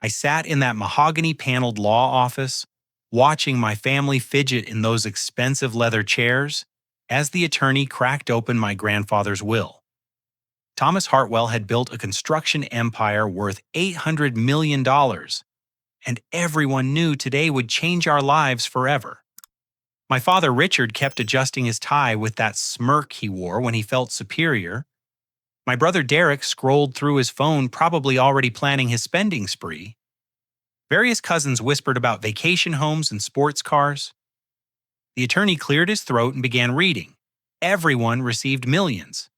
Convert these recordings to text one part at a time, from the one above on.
I sat in that mahogany-paneled law office, watching my family fidget in those expensive leather chairs as the attorney cracked open my grandfather's will. Thomas Hartwell had built a construction empire worth $800 million, and everyone knew today would change our lives forever. My father Richard kept adjusting his tie with that smirk he wore when he felt superior. My brother Derek scrolled through his phone, probably already planning his spending spree. Various cousins whispered about vacation homes and sports cars. The attorney cleared his throat and began reading. Everyone received millions.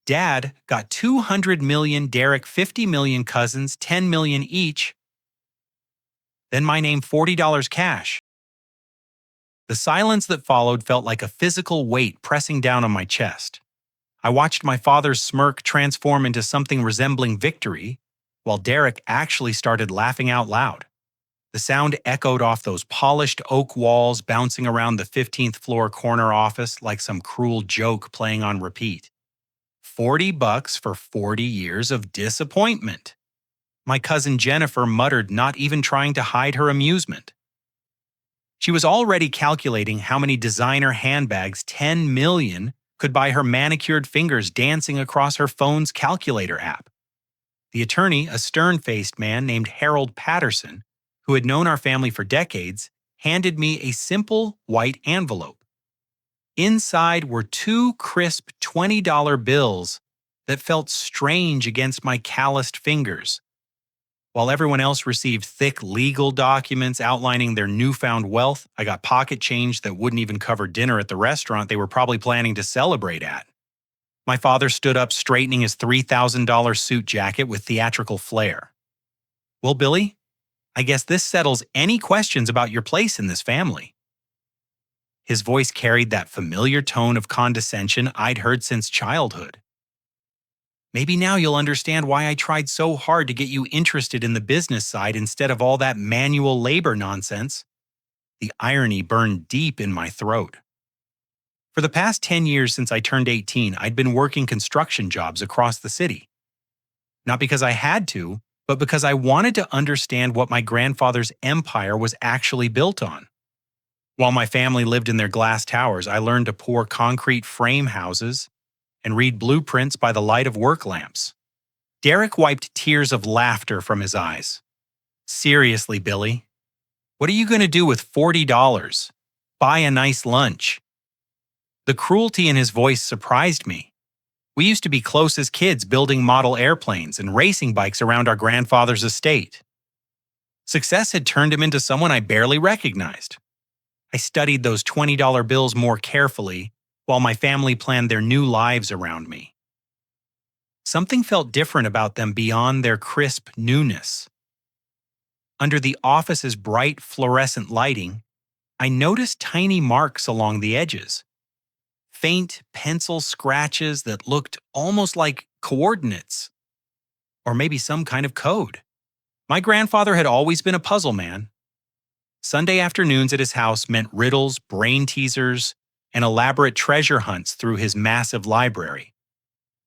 Dad got 200 million, Derek 50 million, cousins 10 million each. Then my name $40 cash. The silence that followed felt like a physical weight pressing down on my chest. I watched my father's smirk transform into something resembling victory, while Derek actually started laughing out loud. The sound echoed off those polished oak walls, bouncing around the 15th floor corner office like some cruel joke playing on repeat. $40 for 40 years of disappointment. My cousin Jennifer muttered, not even trying to hide her amusement. She was already calculating how many designer handbags 10 million could buy her manicured fingers dancing across her phone's calculator app. The attorney, a stern-faced man named Harold Patterson, who had known our family for decades, handed me a simple white envelope. Inside were two crisp $20 bills that felt strange against my calloused fingers. While everyone else received thick legal documents outlining their newfound wealth, I got pocket change that wouldn't even cover dinner at the restaurant they were probably planning to celebrate at. My father stood up, straightening his $3,000 suit jacket with theatrical flair. "Well, Billy, I guess this settles any questions about your place in this family." His voice carried that familiar tone of condescension I'd heard since childhood. "Maybe now you'll understand why I tried so hard to get you interested in the business side instead of all that manual labor nonsense." The irony burned deep in my throat. For the past 10 years since I turned 18, I'd been working construction jobs across the city. Not because I had to, but because I wanted to understand what my grandfather's empire was actually built on. While my family lived in their glass towers, I learned to pour concrete frame houses and read blueprints by the light of work lamps. Derek wiped tears of laughter from his eyes. "Seriously, Billy, what are you going to do with $40? Buy a nice lunch." The cruelty in his voice surprised me. We used to be close as kids, building model airplanes and racing bikes around our grandfather's estate. Success had turned him into someone I barely recognized. I studied those $20 bills more carefully while my family planned their new lives around me. Something felt different about them beyond their crisp newness. Under the office's bright fluorescent lighting, I noticed tiny marks along the edges. Faint pencil scratches that looked almost like coordinates, or maybe some kind of code. My grandfather had always been a puzzle man. Sunday afternoons at his house meant riddles, brain teasers, and elaborate treasure hunts through his massive library.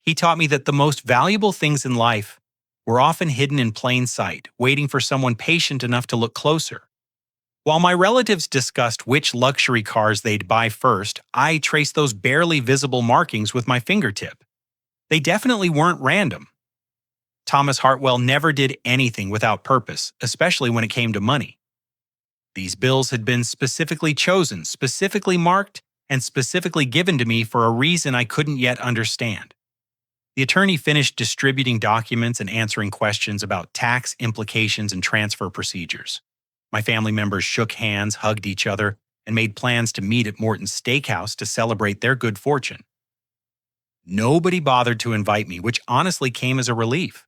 He taught me that the most valuable things in life were often hidden in plain sight, waiting for someone patient enough to look closer. While my relatives discussed which luxury cars they'd buy first, I traced those barely visible markings with my fingertip. They definitely weren't random. Thomas Hartwell never did anything without purpose, especially when it came to money. These bills had been specifically chosen, specifically marked, and specifically given to me for a reason I couldn't yet understand. The attorney finished distributing documents and answering questions about tax implications and transfer procedures. My family members shook hands, hugged each other, and made plans to meet at Morton's Steakhouse to celebrate their good fortune. Nobody bothered to invite me, which honestly came as a relief.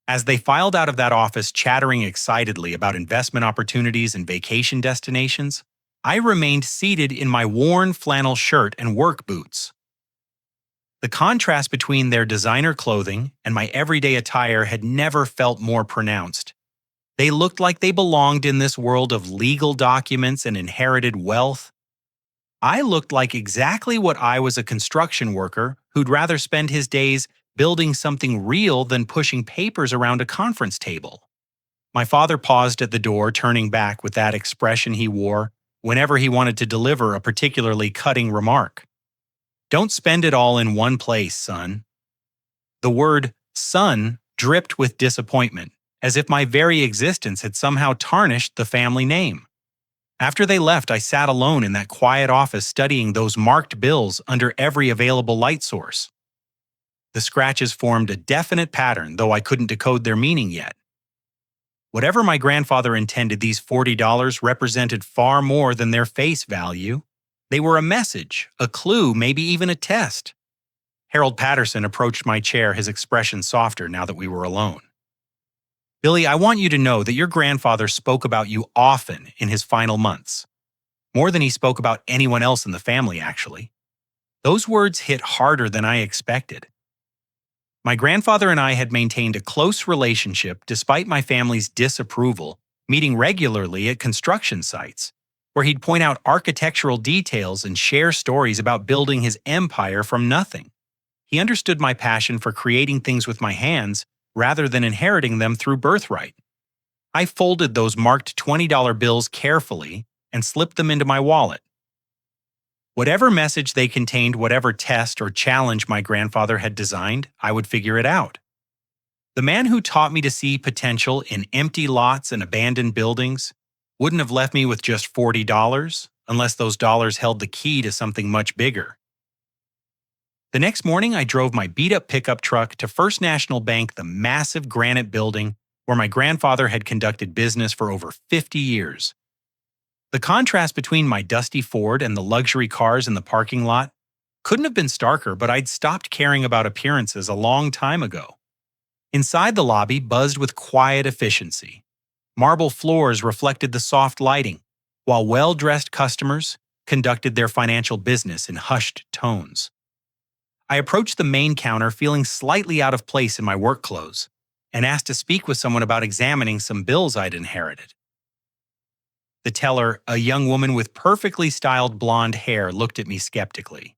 As they filed out of that office chattering excitedly about investment opportunities and vacation destinations, I remained seated in my worn flannel shirt and work boots. The contrast between their designer clothing and my everyday attire had never felt more pronounced. They looked like they belonged in this world of legal documents and inherited wealth. I looked like exactly what I was, a construction worker who'd rather spend his days building something real than pushing papers around a conference table. My father paused at the door, turning back with that expression he wore whenever he wanted to deliver a particularly cutting remark. Don't spend it all in one place, son. The word son dripped with disappointment, as if my very existence had somehow tarnished the family name. After they left, I sat alone in that quiet office studying those marked bills under every available light source. The scratches formed a definite pattern, though I couldn't decode their meaning yet. Whatever my grandfather intended, these $40 represented far more than their face value. They were a message, a clue, maybe even a test. Harold Patterson approached my chair, his expression softer now that we were alone. Billy, I want you to know that your grandfather spoke about you often in his final months. More than he spoke about anyone else in the family, actually. Those words hit harder than I expected. My grandfather and I had maintained a close relationship despite my family's disapproval, meeting regularly at construction sites, where he'd point out architectural details and share stories about building his empire from nothing. He understood my passion for creating things with my hands rather than inheriting them through birthright. I folded those marked $20 bills carefully and slipped them into my wallet. Whatever message they contained, whatever test or challenge my grandfather had designed, I would figure it out. The man who taught me to see potential in empty lots and abandoned buildings wouldn't have left me with just $40 unless those dollars held the key to something much bigger. The next morning, I drove my beat-up pickup truck to First National Bank, the massive granite building where my grandfather had conducted business for over 50 years. The contrast between my dusty Ford and the luxury cars in the parking lot couldn't have been starker, but I'd stopped caring about appearances a long time ago. Inside the lobby buzzed with quiet efficiency. Marble floors reflected the soft lighting, while well-dressed customers conducted their financial business in hushed tones. I approached the main counter feeling slightly out of place in my work clothes and asked to speak with someone about examining some bills I'd inherited. The teller, a young woman with perfectly styled blonde hair, looked at me skeptically.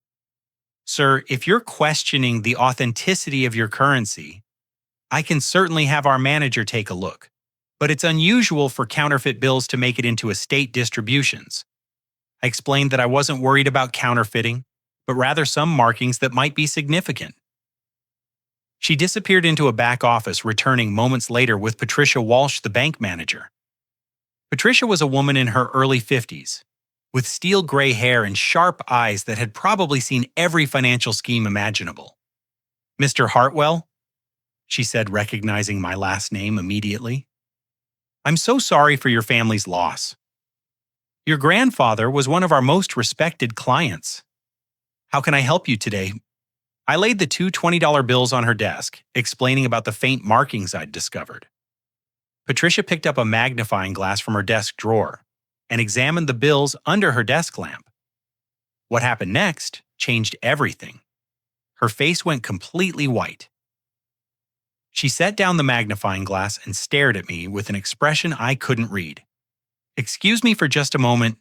Sir, if you're questioning the authenticity of your currency, I can certainly have our manager take a look, but it's unusual for counterfeit bills to make it into estate distributions. I explained that I wasn't worried about counterfeiting, but rather some markings that might be significant. She disappeared into a back office, returning moments later with Patricia Walsh, the bank manager. Patricia was a woman in her early 50s, with steel gray hair and sharp eyes that had probably seen every financial scheme imaginable. Mr. Hartwell? She said, recognizing my last name immediately. I'm so sorry for your family's loss. Your grandfather was one of our most respected clients. How can I help you today? I laid the two $20 bills on her desk, explaining about the faint markings I'd discovered. Patricia picked up a magnifying glass from her desk drawer and examined the bills under her desk lamp. What happened next changed everything. Her face went completely white. She set down the magnifying glass and stared at me with an expression I couldn't read. "Excuse me for just a moment,"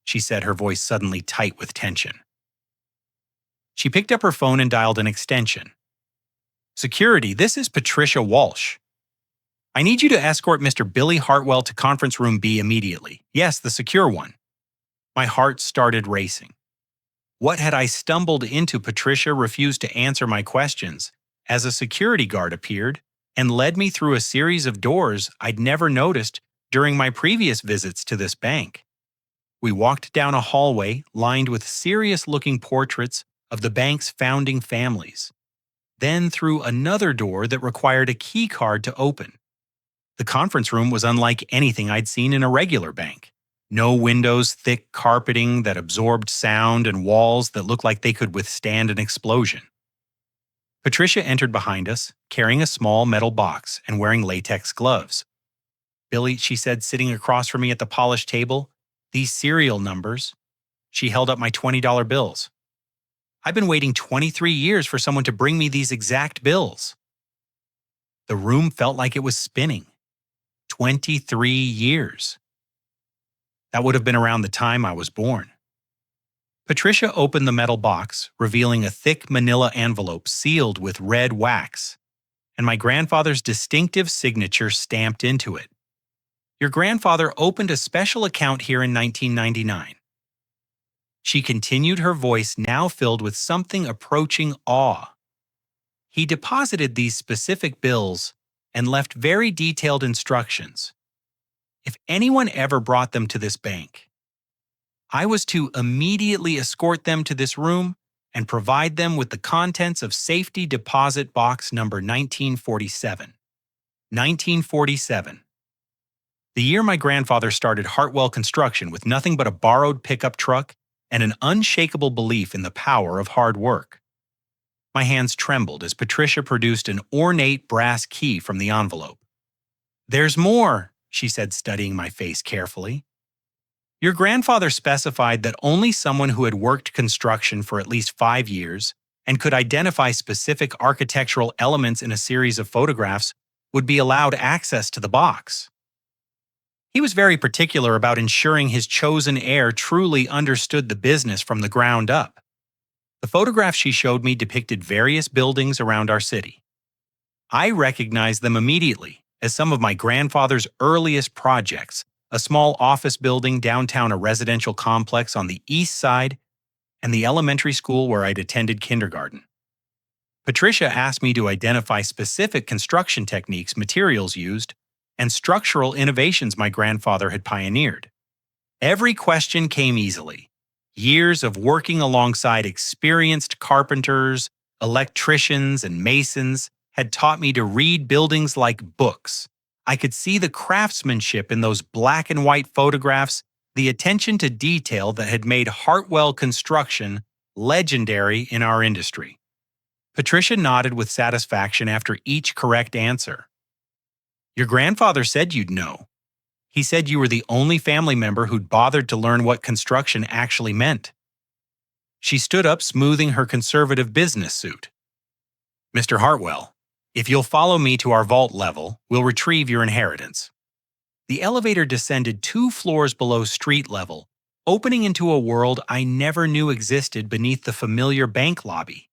she said, her voice suddenly tight with tension. She picked up her phone and dialed an extension. "Security, this is Patricia Walsh. I need you to escort Mr. Billy Hartwell to conference room B immediately. Yes, the secure one." My heart started racing. What had I stumbled into? Patricia refused to answer my questions as a security guard appeared and led me through a series of doors I'd never noticed during my previous visits to this bank. We walked down a hallway lined with serious-looking portraits of the bank's founding families, then through another door that required a key card to open. The conference room was unlike anything I'd seen in a regular bank. No windows, thick carpeting that absorbed sound, and walls that looked like they could withstand an explosion. Patricia entered behind us, carrying a small metal box and wearing latex gloves. "Billy," she said, sitting across from me at the polished table, "these serial numbers." She held up my $20 bills. "I've been waiting 23 years for someone to bring me these exact bills." The room felt like it was spinning. 23 years. That would have been around the time I was born. Patricia opened the metal box, revealing a thick manila envelope sealed with red wax. and my grandfather's distinctive signature stamped into it. Your grandfather opened a special account here in 1999. She continued, her voice now filled with something approaching awe. He deposited these specific bills and left very detailed instructions. If anyone ever brought them to this bank, I was to immediately escort them to this room and provide them with the contents of safety deposit box number 1947. 1947. The year my grandfather started Hartwell Construction with nothing but a borrowed pickup truck and an unshakable belief in the power of hard work. My hands trembled as Patricia produced an ornate brass key from the envelope. "There's more," she said, studying my face carefully. "Your grandfather specified that only someone who had worked construction for at least 5 years and could identify specific architectural elements in a series of photographs would be allowed access to the box. He was very particular about ensuring his chosen heir truly understood the business from the ground up." The photographs she showed me depicted various buildings around our city. I recognized them immediately as some of my grandfather's earliest projects: a small office building downtown, a residential complex on the east side, and the elementary school where I'd attended kindergarten. Patricia asked me to identify specific construction techniques, materials used, and structural innovations my grandfather had pioneered. Every question came easily. Years of working alongside experienced carpenters, electricians, and masons had taught me to read buildings like books. I could see the craftsmanship in those black and white photographs, the attention to detail that had made Hartwell Construction legendary in our industry. Patricia nodded with satisfaction after each correct answer. "Your grandfather said you'd know. He said you were the only family member who'd bothered to learn what construction actually meant." She stood up, smoothing her conservative business suit. "Mr. Hartwell, if you'll follow me to our vault level, we'll retrieve your inheritance." The elevator descended 2 floors below street level, opening into a world I never knew existed beneath the familiar bank lobby.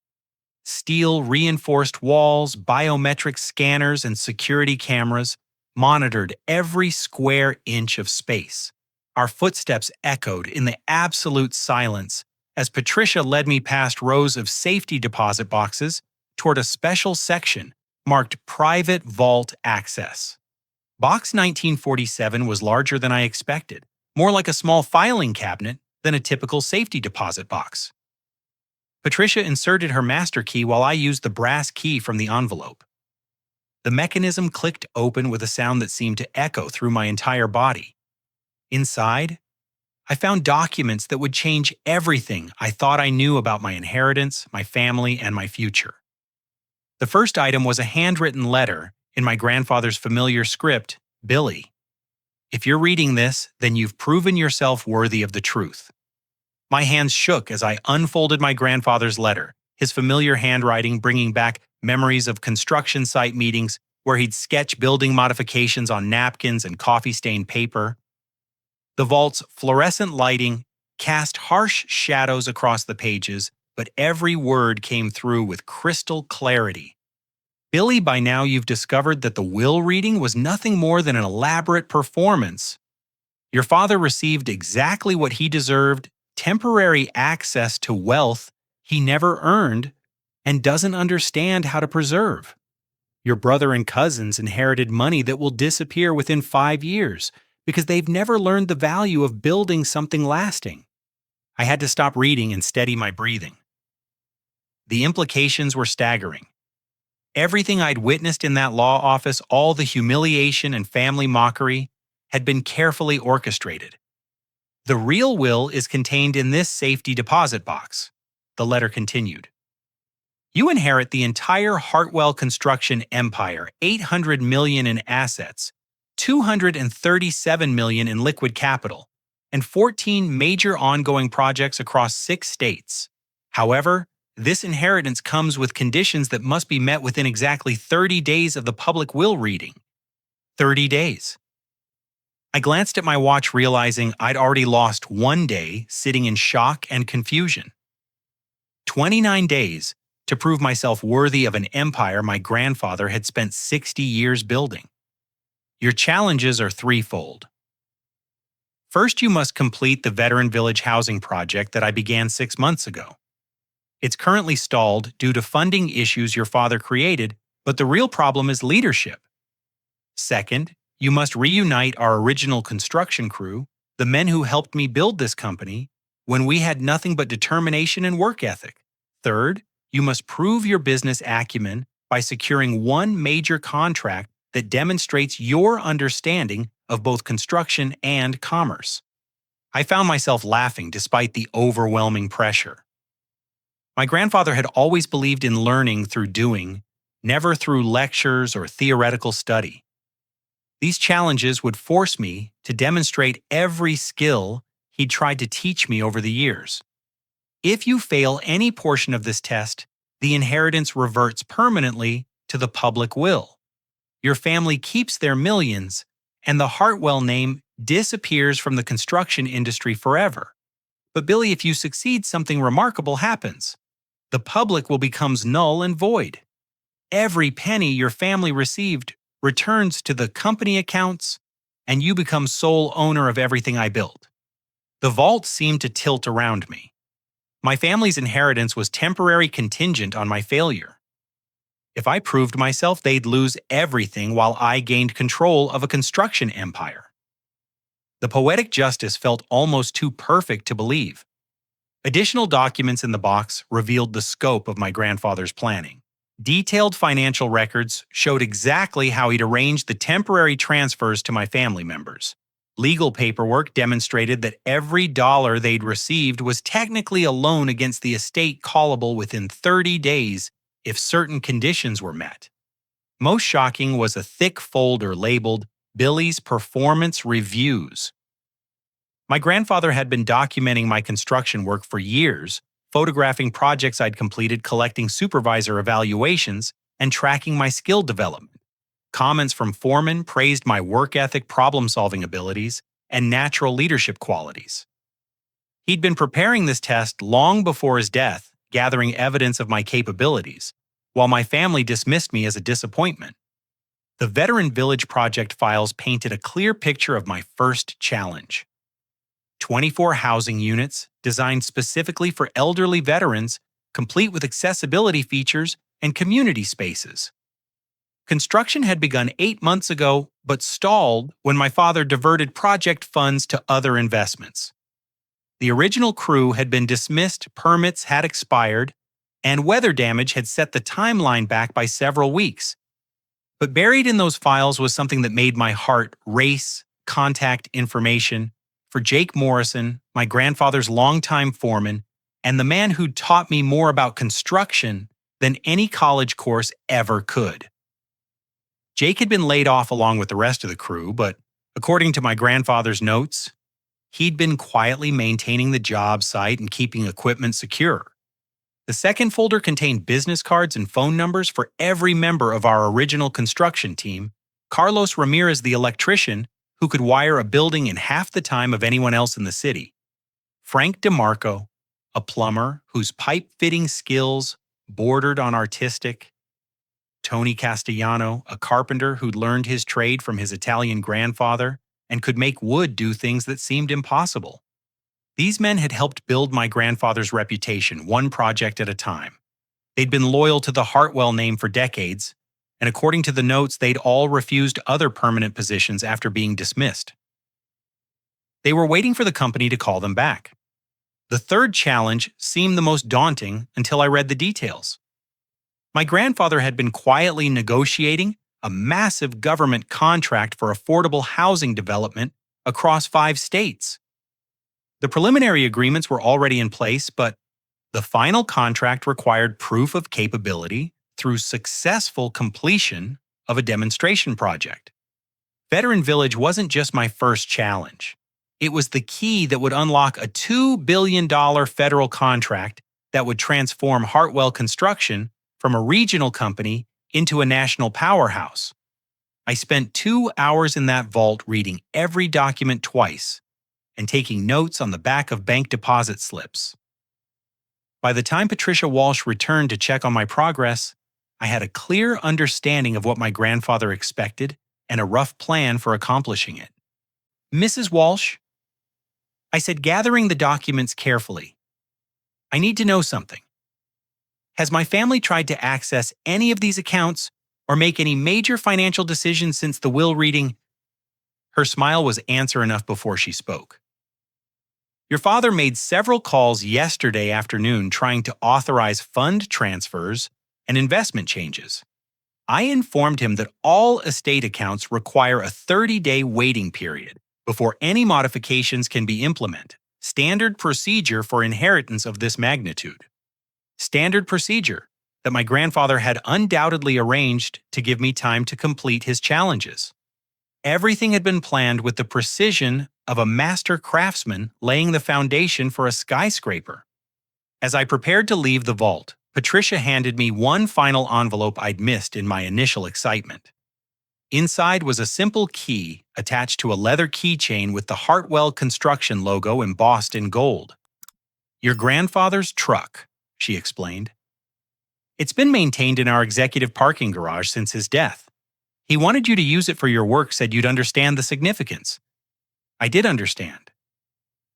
Steel-reinforced walls, biometric scanners, and security cameras monitored every square inch of space. Our footsteps echoed in the absolute silence as Patricia led me past rows of safety deposit boxes toward a special section marked Private Vault Access. Box 1947 was larger than I expected, more like a small filing cabinet than a typical safety deposit box. Patricia inserted her master key while I used the brass key from the envelope. The mechanism clicked open with a sound that seemed to echo through my entire body. Inside, I found documents that would change everything I thought I knew about my inheritance, my family, and my future. The first item was a handwritten letter in my grandfather's familiar script, "Billy, if you're reading this, then you've proven yourself worthy of the truth." My hands shook as I unfolded my grandfather's letter, his familiar handwriting bringing back memories of construction site meetings where he'd sketch building modifications on napkins and coffee-stained paper. The vault's fluorescent lighting cast harsh shadows across the pages, but every word came through with crystal clarity. "Billy, by now you've discovered that the will reading was nothing more than an elaborate performance. Your father received exactly what he deserved: temporary access to wealth he never earned and doesn't understand how to preserve. Your brother and cousins inherited money that will disappear within 5 years because they've never learned the value of building something lasting." I had to stop reading and steady my breathing. The implications were staggering. Everything I'd witnessed in that law office, all the humiliation and family mockery, had been carefully orchestrated. "The real will is contained in this safety deposit box," the letter continued. "You inherit the entire Hartwell Construction empire, $800 million in assets, $237 million in liquid capital, and 14 major ongoing projects across 6 states. However, this inheritance comes with conditions that must be met within exactly 30 days of the public will reading." 30 days. I glanced at my watch, realizing I'd already lost 1 day sitting in shock and confusion. 29 days to prove myself worthy of an empire my grandfather had spent 60 years building. Your challenges are threefold. First, you must complete the Veteran Village housing project that I began 6 months ago. It's currently stalled due to funding issues your father created, but the real problem is leadership. Second, you must reunite our original construction crew, the men who helped me build this company, when we had nothing but determination and work ethic. Third, you must prove your business acumen by securing one major contract that demonstrates your understanding of both construction and commerce. I found myself laughing despite the overwhelming pressure. My grandfather had always believed in learning through doing, never through lectures or theoretical study. These challenges would force me to demonstrate every skill he'd tried to teach me over the years. If you fail any portion of this test, the inheritance reverts permanently to the public will. Your family keeps their millions, and the Hartwell name disappears from the construction industry forever. But Billy, if you succeed, something remarkable happens. The public will become null and void. Every penny your family received returns to the company accounts, and you become sole owner of everything I built. The vault seemed to tilt around me. My family's inheritance was temporary contingent on my failure. If I proved myself, they'd lose everything while I gained control of a construction empire. The poetic justice felt almost too perfect to believe. Additional documents in the box revealed the scope of my grandfather's planning. Detailed financial records showed exactly how he'd arranged the temporary transfers to my family members. Legal paperwork demonstrated that every dollar they'd received was technically a loan against the estate callable within 30 days if certain conditions were met. Most shocking was a thick folder labeled Billy's Performance Reviews. My grandfather had been documenting my construction work for years, photographing projects I'd completed, collecting supervisor evaluations, and tracking my skill development. Comments from foremen praised my work ethic, problem-solving abilities, and natural leadership qualities. He'd been preparing this test long before his death, gathering evidence of my capabilities, while my family dismissed me as a disappointment. The Veteran Village project files painted a clear picture of my first challenge. 24 housing units designed specifically for elderly veterans, complete with accessibility features and community spaces. Construction had begun 8 months ago, but stalled when my father diverted project funds to other investments. The original crew had been dismissed, permits had expired, and weather damage had set the timeline back by several weeks. But buried in those files was something that made my heart race: contact information for Jake Morrison, my grandfather's longtime foreman, and the man who'd taught me more about construction than any college course ever could. Jake had been laid off along with the rest of the crew, but according to my grandfather's notes, he'd been quietly maintaining the job site and keeping equipment secure. The second folder contained business cards and phone numbers for every member of our original construction team, Carlos Ramirez, the electrician, who could wire a building in half the time of anyone else in the city; Frank DeMarco, a plumber whose pipe-fitting skills bordered on artistic; Tony Castellano, a carpenter who'd learned his trade from his Italian grandfather and could make wood do things that seemed impossible. These men had helped build my grandfather's reputation, one project at a time. They'd been loyal to the Hartwell name for decades, and according to the notes, they'd all refused other permanent positions after being dismissed. They were waiting for the company to call them back. The third challenge seemed the most daunting until I read the details. My grandfather had been quietly negotiating a massive government contract for affordable housing development across 5 states. The preliminary agreements were already in place, but the final contract required proof of capability through successful completion of a demonstration project. Veteran Village wasn't just my first challenge. It was the key that would unlock a $2 billion federal contract that would transform Hartwell Construction from a regional company into a national powerhouse. I spent 2 hours in that vault reading every document twice and taking notes on the back of bank deposit slips. By the time Patricia Walsh returned to check on my progress, I had a clear understanding of what my grandfather expected and a rough plan for accomplishing it. "Mrs. Walsh," I said, gathering the documents carefully, "I need to know something. Has my family tried to access any of these accounts or make any major financial decisions since the will reading?" Her smile was answer enough before she spoke. "Your father made several calls yesterday afternoon trying to authorize fund transfers and investment changes. I informed him that all estate accounts require a 30-day waiting period before any modifications can be implemented. Standard procedure for inheritance of this magnitude. Standard procedure that my grandfather had undoubtedly arranged to give me time to complete his challenges. Everything had been planned with the precision of a master craftsman laying the foundation for a skyscraper." As I prepared to leave the vault, Patricia handed me one final envelope I'd missed in my initial excitement. Inside was a simple key attached to a leather keychain with the Hartwell Construction logo embossed in gold. "Your grandfather's truck," she explained. "It's been maintained in our executive parking garage since his death. He wanted you to use it for your work, said you'd understand the significance." I did understand.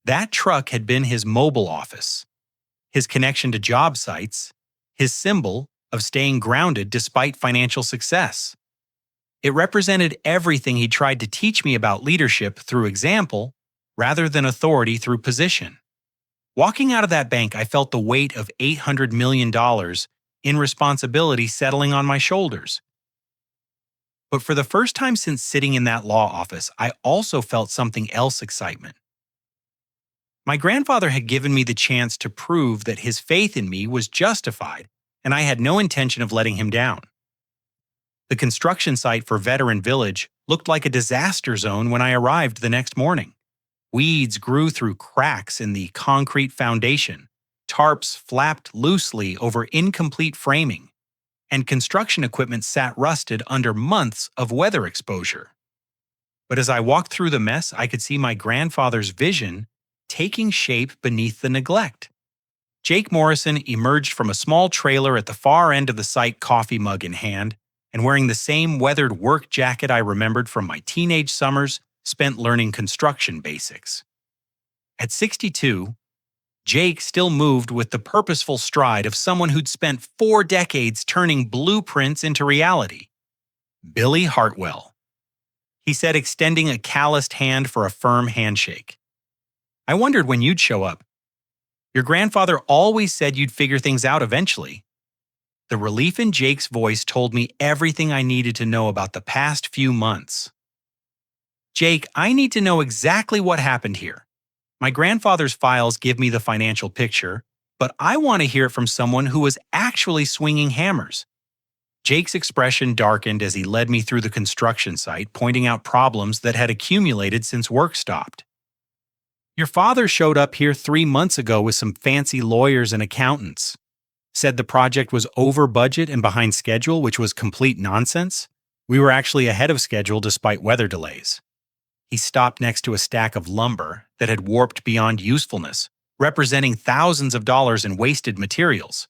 That truck had been his mobile office, his connection to job sites, his symbol of staying grounded despite financial success. It represented everything he tried to teach me about leadership through example rather than authority through position. Walking out of that bank, I felt the weight of $800 million in responsibility settling on my shoulders. But for the first time since sitting in that law office, I also felt something else: excitement. My grandfather had given me the chance to prove that his faith in me was justified, and I had no intention of letting him down. The construction site for Veteran Village looked like a disaster zone when I arrived the next morning. Weeds grew through cracks in the concrete foundation, tarps flapped loosely over incomplete framing, and construction equipment sat rusted under months of weather exposure. But as I walked through the mess, I could see my grandfather's vision taking shape beneath the neglect. Jake Morrison emerged from a small trailer at the far end of the site, coffee mug in hand, and wearing the same weathered work jacket I remembered from my teenage summers spent learning construction basics. At 62, Jake still moved with the purposeful stride of someone who'd spent 4 decades turning blueprints into reality. "Billy Hartwell," he said, extending a calloused hand for a firm handshake. "I wondered when you'd show up. Your grandfather always said you'd figure things out eventually." The relief in Jake's voice told me everything I needed to know about the past few months. "Jake, I need to know exactly what happened here. My grandfather's files give me the financial picture, but I want to hear it from someone who was actually swinging hammers." Jake's expression darkened as he led me through the construction site, pointing out problems that had accumulated since work stopped. "Your father showed up here 3 months ago with some fancy lawyers and accountants. Said the project was over budget and behind schedule, which was complete nonsense. We were actually ahead of schedule despite weather delays." He stopped next to a stack of lumber that had warped beyond usefulness, representing thousands of dollars in wasted materials.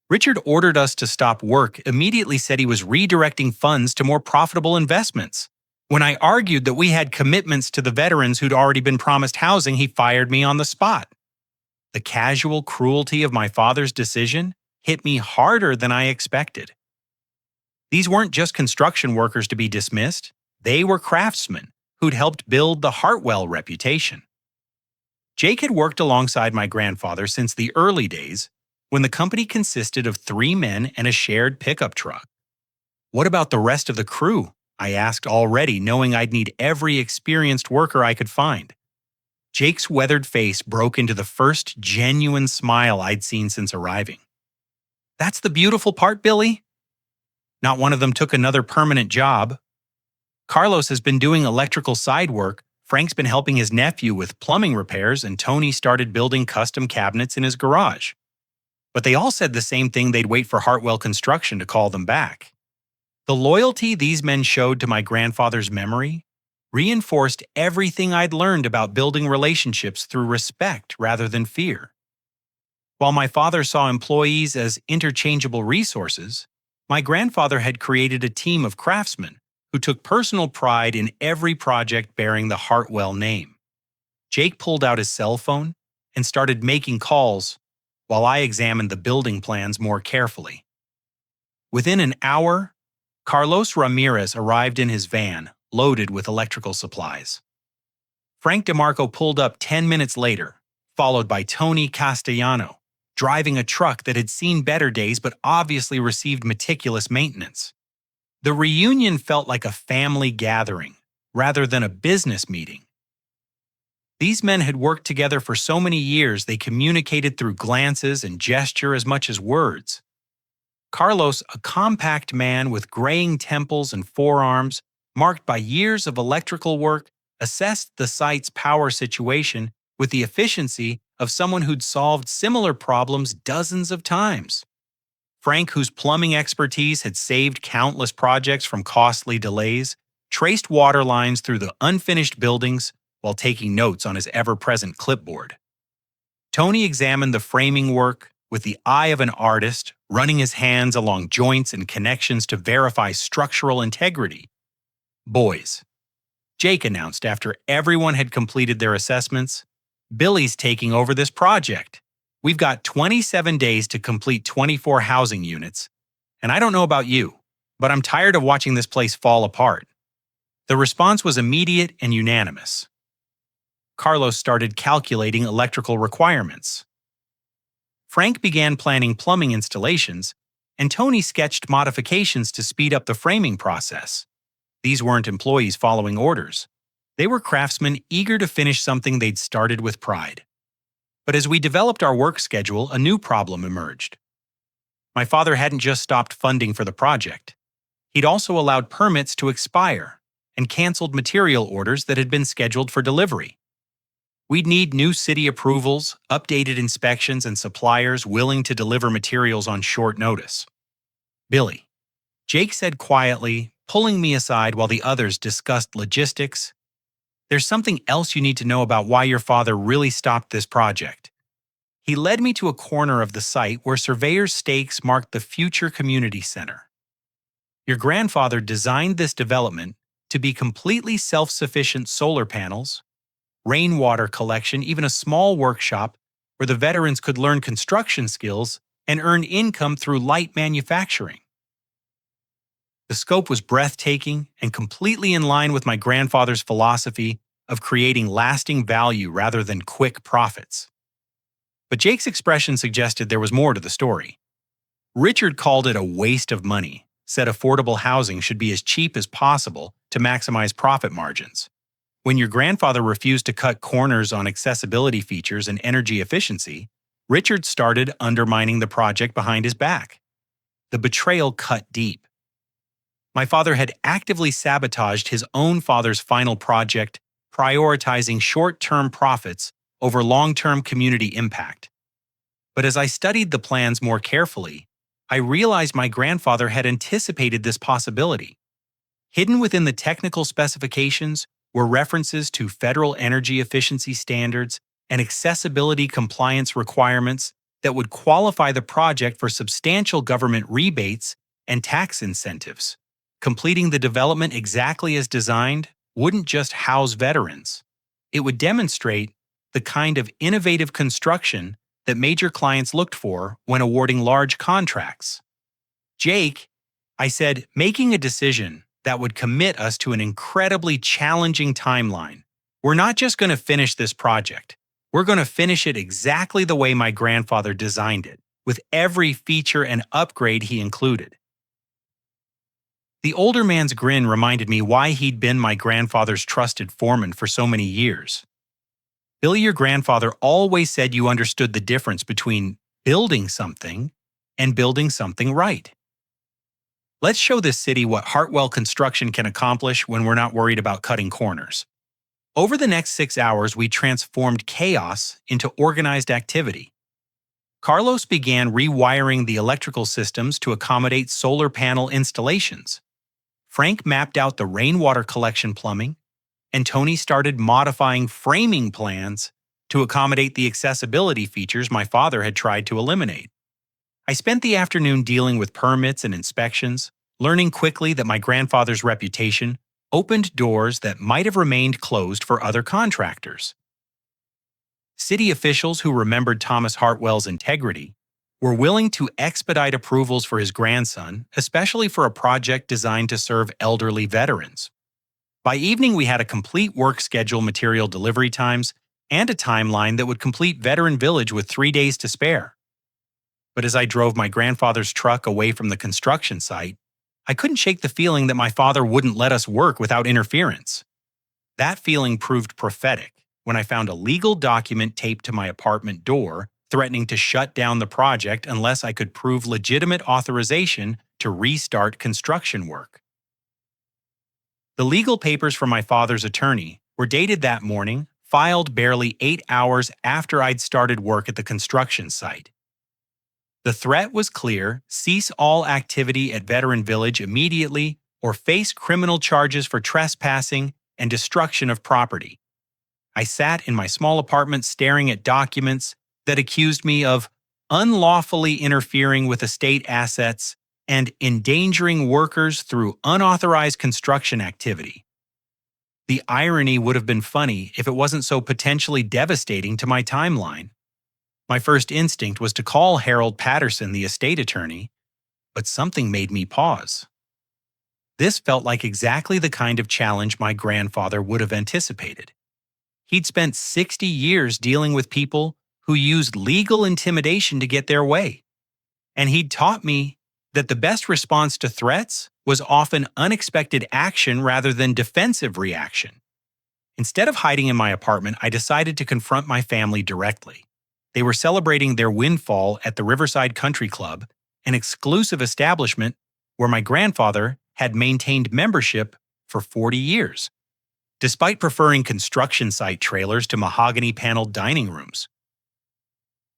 "Richard ordered us to stop work, immediately said he was redirecting funds to more profitable investments. When I argued that we had commitments to the veterans who'd already been promised housing, he fired me on the spot." The casual cruelty of my father's decision hit me harder than I expected. These weren't just construction workers to be dismissed. They were craftsmen who'd helped build the Hartwell reputation. Jake had worked alongside my grandfather since the early days, when the company consisted of 3 men and a shared pickup truck. "What about the rest of the crew?" I asked, already knowing I'd need every experienced worker I could find. Jake's weathered face broke into the first genuine smile I'd seen since arriving. "That's the beautiful part, Billy. Not one of them took another permanent job. Carlos has been doing electrical side work, Frank's been helping his nephew with plumbing repairs, and Tony started building custom cabinets in his garage. But they all said the same thing: they'd wait for Hartwell Construction to call them back." The loyalty these men showed to my grandfather's memory reinforced everything I'd learned about building relationships through respect rather than fear. While my father saw employees as interchangeable resources, my grandfather had created a team of craftsmen who took personal pride in every project bearing the Hartwell name. Jake pulled out his cell phone and started making calls while I examined the building plans more carefully. Within an hour, Carlos Ramirez arrived in his van, loaded with electrical supplies. Frank DeMarco pulled up 10 minutes later, followed by Tony Castellano, driving a truck that had seen better days but obviously received meticulous maintenance. The reunion felt like a family gathering, rather than a business meeting. These men had worked together for so many years they communicated through glances and gesture as much as words. Carlos, a compact man with graying temples and forearms, marked by years of electrical work, assessed the site's power situation with the efficiency of someone who'd solved similar problems dozens of times. Frank, whose plumbing expertise had saved countless projects from costly delays, traced water lines through the unfinished buildings while taking notes on his ever-present clipboard. Tony examined the framing work with the eye of an artist, running his hands along joints and connections to verify structural integrity. "Boys," Jake announced after everyone had completed their assessments, "Billy's taking over this project. We've got 27 days to complete 24 housing units, and I don't know about you, but I'm tired of watching this place fall apart." The response was immediate and unanimous. Carlos started calculating electrical requirements. Frank began planning plumbing installations, and Tony sketched modifications to speed up the framing process. These weren't employees following orders. They were craftsmen eager to finish something they'd started with pride. But as we developed our work schedule, a new problem emerged. My father hadn't just stopped funding for the project. He'd also allowed permits to expire and canceled material orders that had been scheduled for delivery. We'd need new city approvals, updated inspections, and suppliers willing to deliver materials on short notice. "Billy," Jake said quietly, pulling me aside while the others discussed logistics, "there's something else you need to know about why your father really stopped this project." He led me to a corner of the site where surveyors' stakes marked the future community center. "Your grandfather designed this development to be completely self-sufficient solar panels, rainwater collection, even a small workshop where the veterans could learn construction skills and earn income through light manufacturing." The scope was breathtaking and completely in line with my grandfather's philosophy of creating lasting value rather than quick profits. But Jake's expression suggested there was more to the story. Richard called it a waste of money, said affordable housing should be as cheap as possible to maximize profit margins. When your grandfather refused to cut corners on accessibility features and energy efficiency, Richard started undermining the project behind his back. The betrayal cut deep. My father had actively sabotaged his own father's final project, prioritizing short-term profits over long-term community impact. But as I studied the plans more carefully, I realized my grandfather had anticipated this possibility. Hidden within the technical specifications were references to federal energy efficiency standards and accessibility compliance requirements that would qualify the project for substantial government rebates and tax incentives. Completing the development exactly as designed wouldn't just house veterans. It would demonstrate the kind of innovative construction that major clients looked for when awarding large contracts. "Jake," I said, "making a decision that would commit us to an incredibly challenging timeline. We're not just going to finish this project. We're going to finish it exactly the way my grandfather designed it, with every feature and upgrade he included." The older man's grin reminded me why he'd been my grandfather's trusted foreman for so many years. "Billy, your grandfather always said you understood the difference between building something and building something right. Let's show this city what Hartwell construction can accomplish when we're not worried about cutting corners." Over the next 6 hours, we transformed chaos into organized activity. Carlos began rewiring the electrical systems to accommodate solar panel installations. Frank mapped out the rainwater collection plumbing, and Tony started modifying framing plans to accommodate the accessibility features my father had tried to eliminate. I spent the afternoon dealing with permits and inspections, learning quickly that my grandfather's reputation opened doors that might have remained closed for other contractors. City officials who remembered Thomas Hartwell's integrity were willing to expedite approvals for his grandson, especially for a project designed to serve elderly veterans. By evening, we had a complete work schedule, material delivery times, and a timeline that would complete Veteran Village with 3 days to spare. But as I drove my grandfather's truck away from the construction site, I couldn't shake the feeling that my father wouldn't let us work without interference. That feeling proved prophetic when I found a legal document taped to my apartment door threatening to shut down the project unless I could prove legitimate authorization to restart construction work. The legal papers from my father's attorney were dated that morning, filed barely 8 hours after I'd started work at the construction site. The threat was clear: cease all activity at Veteran Village immediately or face criminal charges for trespassing and destruction of property. I sat in my small apartment staring at documents that accused me of unlawfully interfering with estate assets and endangering workers through unauthorized construction activity. The irony would have been funny if it wasn't so potentially devastating to my timeline. My first instinct was to call Harold Patterson, the estate attorney, but something made me pause. This felt like exactly the kind of challenge my grandfather would have anticipated. He'd spent 60 years dealing with people who used legal intimidation to get their way. And he'd taught me that the best response to threats was often unexpected action rather than defensive reaction. Instead of hiding in my apartment, I decided to confront my family directly. They were celebrating their windfall at the Riverside Country Club, an exclusive establishment where my grandfather had maintained membership for 40 years, despite preferring construction site trailers to mahogany-paneled dining rooms.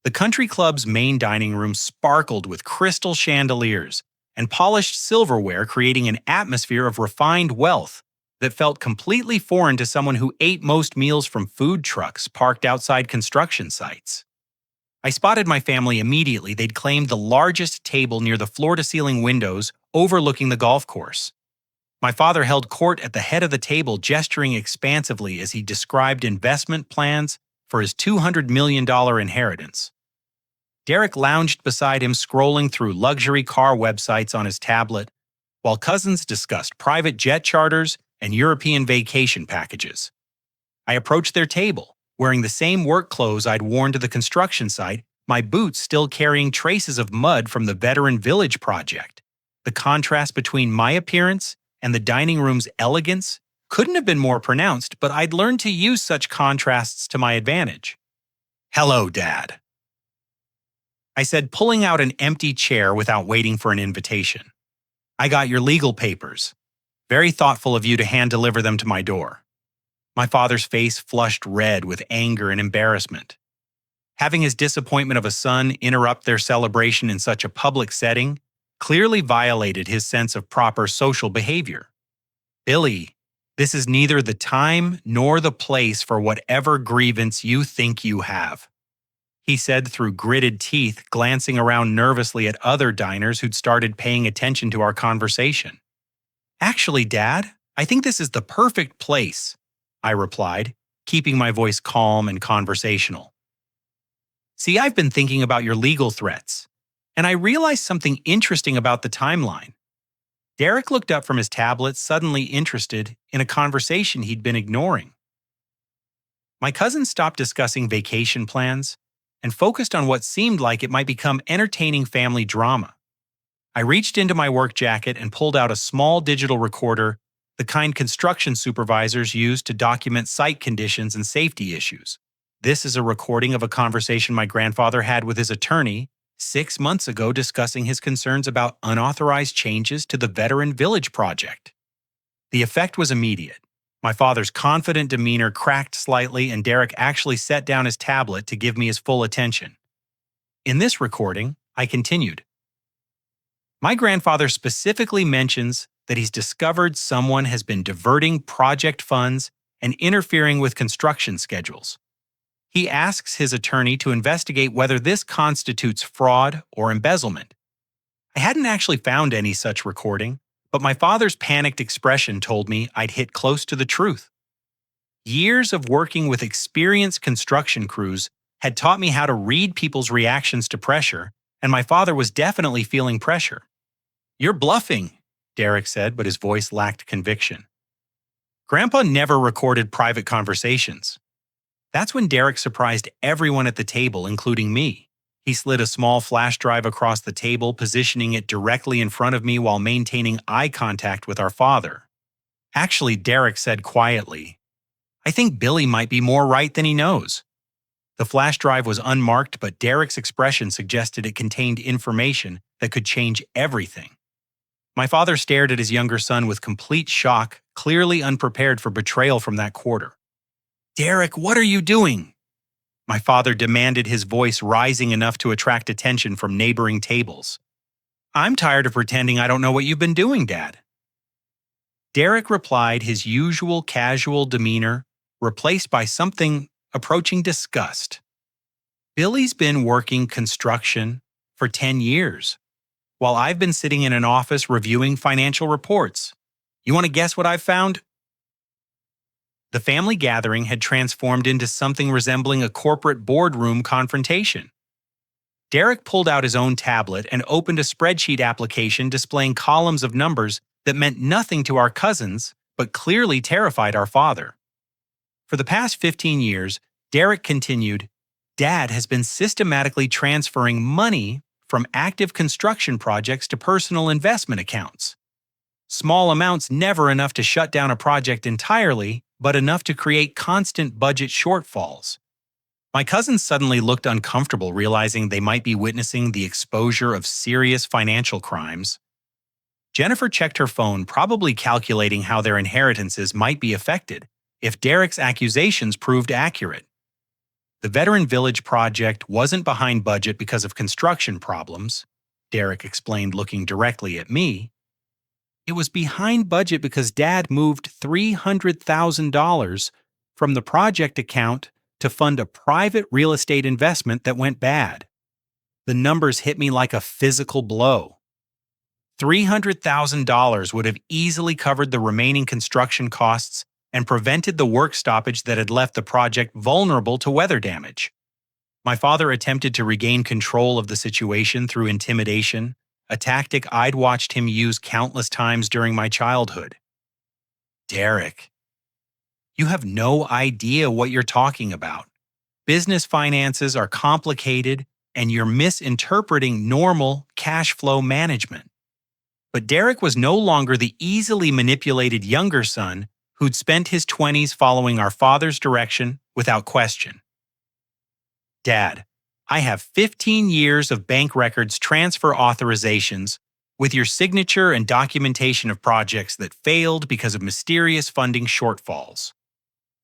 The country club's main dining room sparkled with crystal chandeliers and polished silverware, creating an atmosphere of refined wealth that felt completely foreign to someone who ate most meals from food trucks parked outside construction sites. I spotted my family immediately. They'd claimed the largest table near the floor-to-ceiling windows overlooking the golf course. My father held court at the head of the table, gesturing expansively as he described investment plans for his $200 million inheritance. Derek lounged beside him, scrolling through luxury car websites on his tablet, while cousins discussed private jet charters and European vacation packages. I approached their table, wearing the same work clothes I'd worn to the construction site, my boots still carrying traces of mud from the Veteran Village project. The contrast between my appearance and the dining room's elegance couldn't have been more pronounced, but I'd learned to use such contrasts to my advantage. "Hello, Dad," I said, pulling out an empty chair without waiting for an invitation. "I got your legal papers. Very thoughtful of you to hand-deliver them to my door." My father's face flushed red with anger and embarrassment. Having his disappointment of a son interrupt their celebration in such a public setting clearly violated his sense of proper social behavior. "Billy, this is neither the time nor the place for whatever grievance you think you have," he said through gritted teeth, glancing around nervously at other diners who'd started paying attention to our conversation. "Actually, Dad, I think this is the perfect place," I replied, keeping my voice calm and conversational. "See, I've been thinking about your legal threats, and I realized something interesting about the timeline." Derek looked up from his tablet, suddenly interested in a conversation he'd been ignoring. My cousins stopped discussing vacation plans and focused on what seemed like it might become entertaining family drama. I reached into my work jacket and pulled out a small digital recorder, the kind construction supervisors use to document site conditions and safety issues. This is a recording of a conversation my grandfather had with his attorney 6 months ago, discussing his concerns about unauthorized changes to the Veteran Village project. The effect was immediate. My father's confident demeanor cracked slightly, and Derek actually set down his tablet to give me his full attention. In this recording, I continued. "My grandfather specifically mentions that he's discovered someone has been diverting project funds and interfering with construction schedules. He asks his attorney to investigate whether this constitutes fraud or embezzlement. I hadn't actually found any such recording, but my father's panicked expression told me I'd hit close to the truth. Years of working with experienced construction crews had taught me how to read people's reactions to pressure, and my father was definitely feeling pressure. "You're bluffing," Derek said, but his voice lacked conviction. Grandpa never recorded private conversations. That's when Derek surprised everyone at the table, including me. He slid a small flash drive across the table, positioning it directly in front of me while maintaining eye contact with our father. Actually, Derek said quietly, "I think Billy might be more right than he knows." The flash drive was unmarked, but Derek's expression suggested it contained information that could change everything. My father stared at his younger son with complete shock, clearly unprepared for betrayal from that quarter. "Derek, what are you doing?" My father demanded, his voice rising enough to attract attention from neighboring tables. "I'm tired of pretending I don't know what you've been doing, Dad." Derek replied, his usual casual demeanor replaced by something approaching disgust. "Billy's been working construction for 10 years, while I've been sitting in an office reviewing financial reports. You want to guess what I've found?" The family gathering had transformed into something resembling a corporate boardroom confrontation. Derek pulled out his own tablet and opened a spreadsheet application displaying columns of numbers that meant nothing to our cousins, but clearly terrified our father. For the past 15 years, Derek continued, "Dad has been systematically transferring money from active construction projects to personal investment accounts. Small amounts, never enough to shut down a project entirely, but enough to create constant budget shortfalls." My cousins suddenly looked uncomfortable, realizing they might be witnessing the exposure of serious financial crimes. Jennifer checked her phone, probably calculating how their inheritances might be affected if Derek's accusations proved accurate. The Veteran Village project wasn't behind budget because of construction problems, Derek explained, looking directly at me. It was behind budget because Dad moved $300,000 from the project account to fund a private real estate investment that went bad. The numbers hit me like a physical blow. $300,000 would have easily covered the remaining construction costs and prevented the work stoppage that had left the project vulnerable to weather damage. My father attempted to regain control of the situation through intimidation, a tactic I'd watched him use countless times during my childhood. "Derek, you have no idea what you're talking about. Business finances are complicated, and you're misinterpreting normal cash flow management." But Derek was no longer the easily manipulated younger son who'd spent his 20s following our father's direction without question. "Dad, I have 15 years of bank records, transfer authorizations, with your signature and documentation of projects that failed because of mysterious funding shortfalls."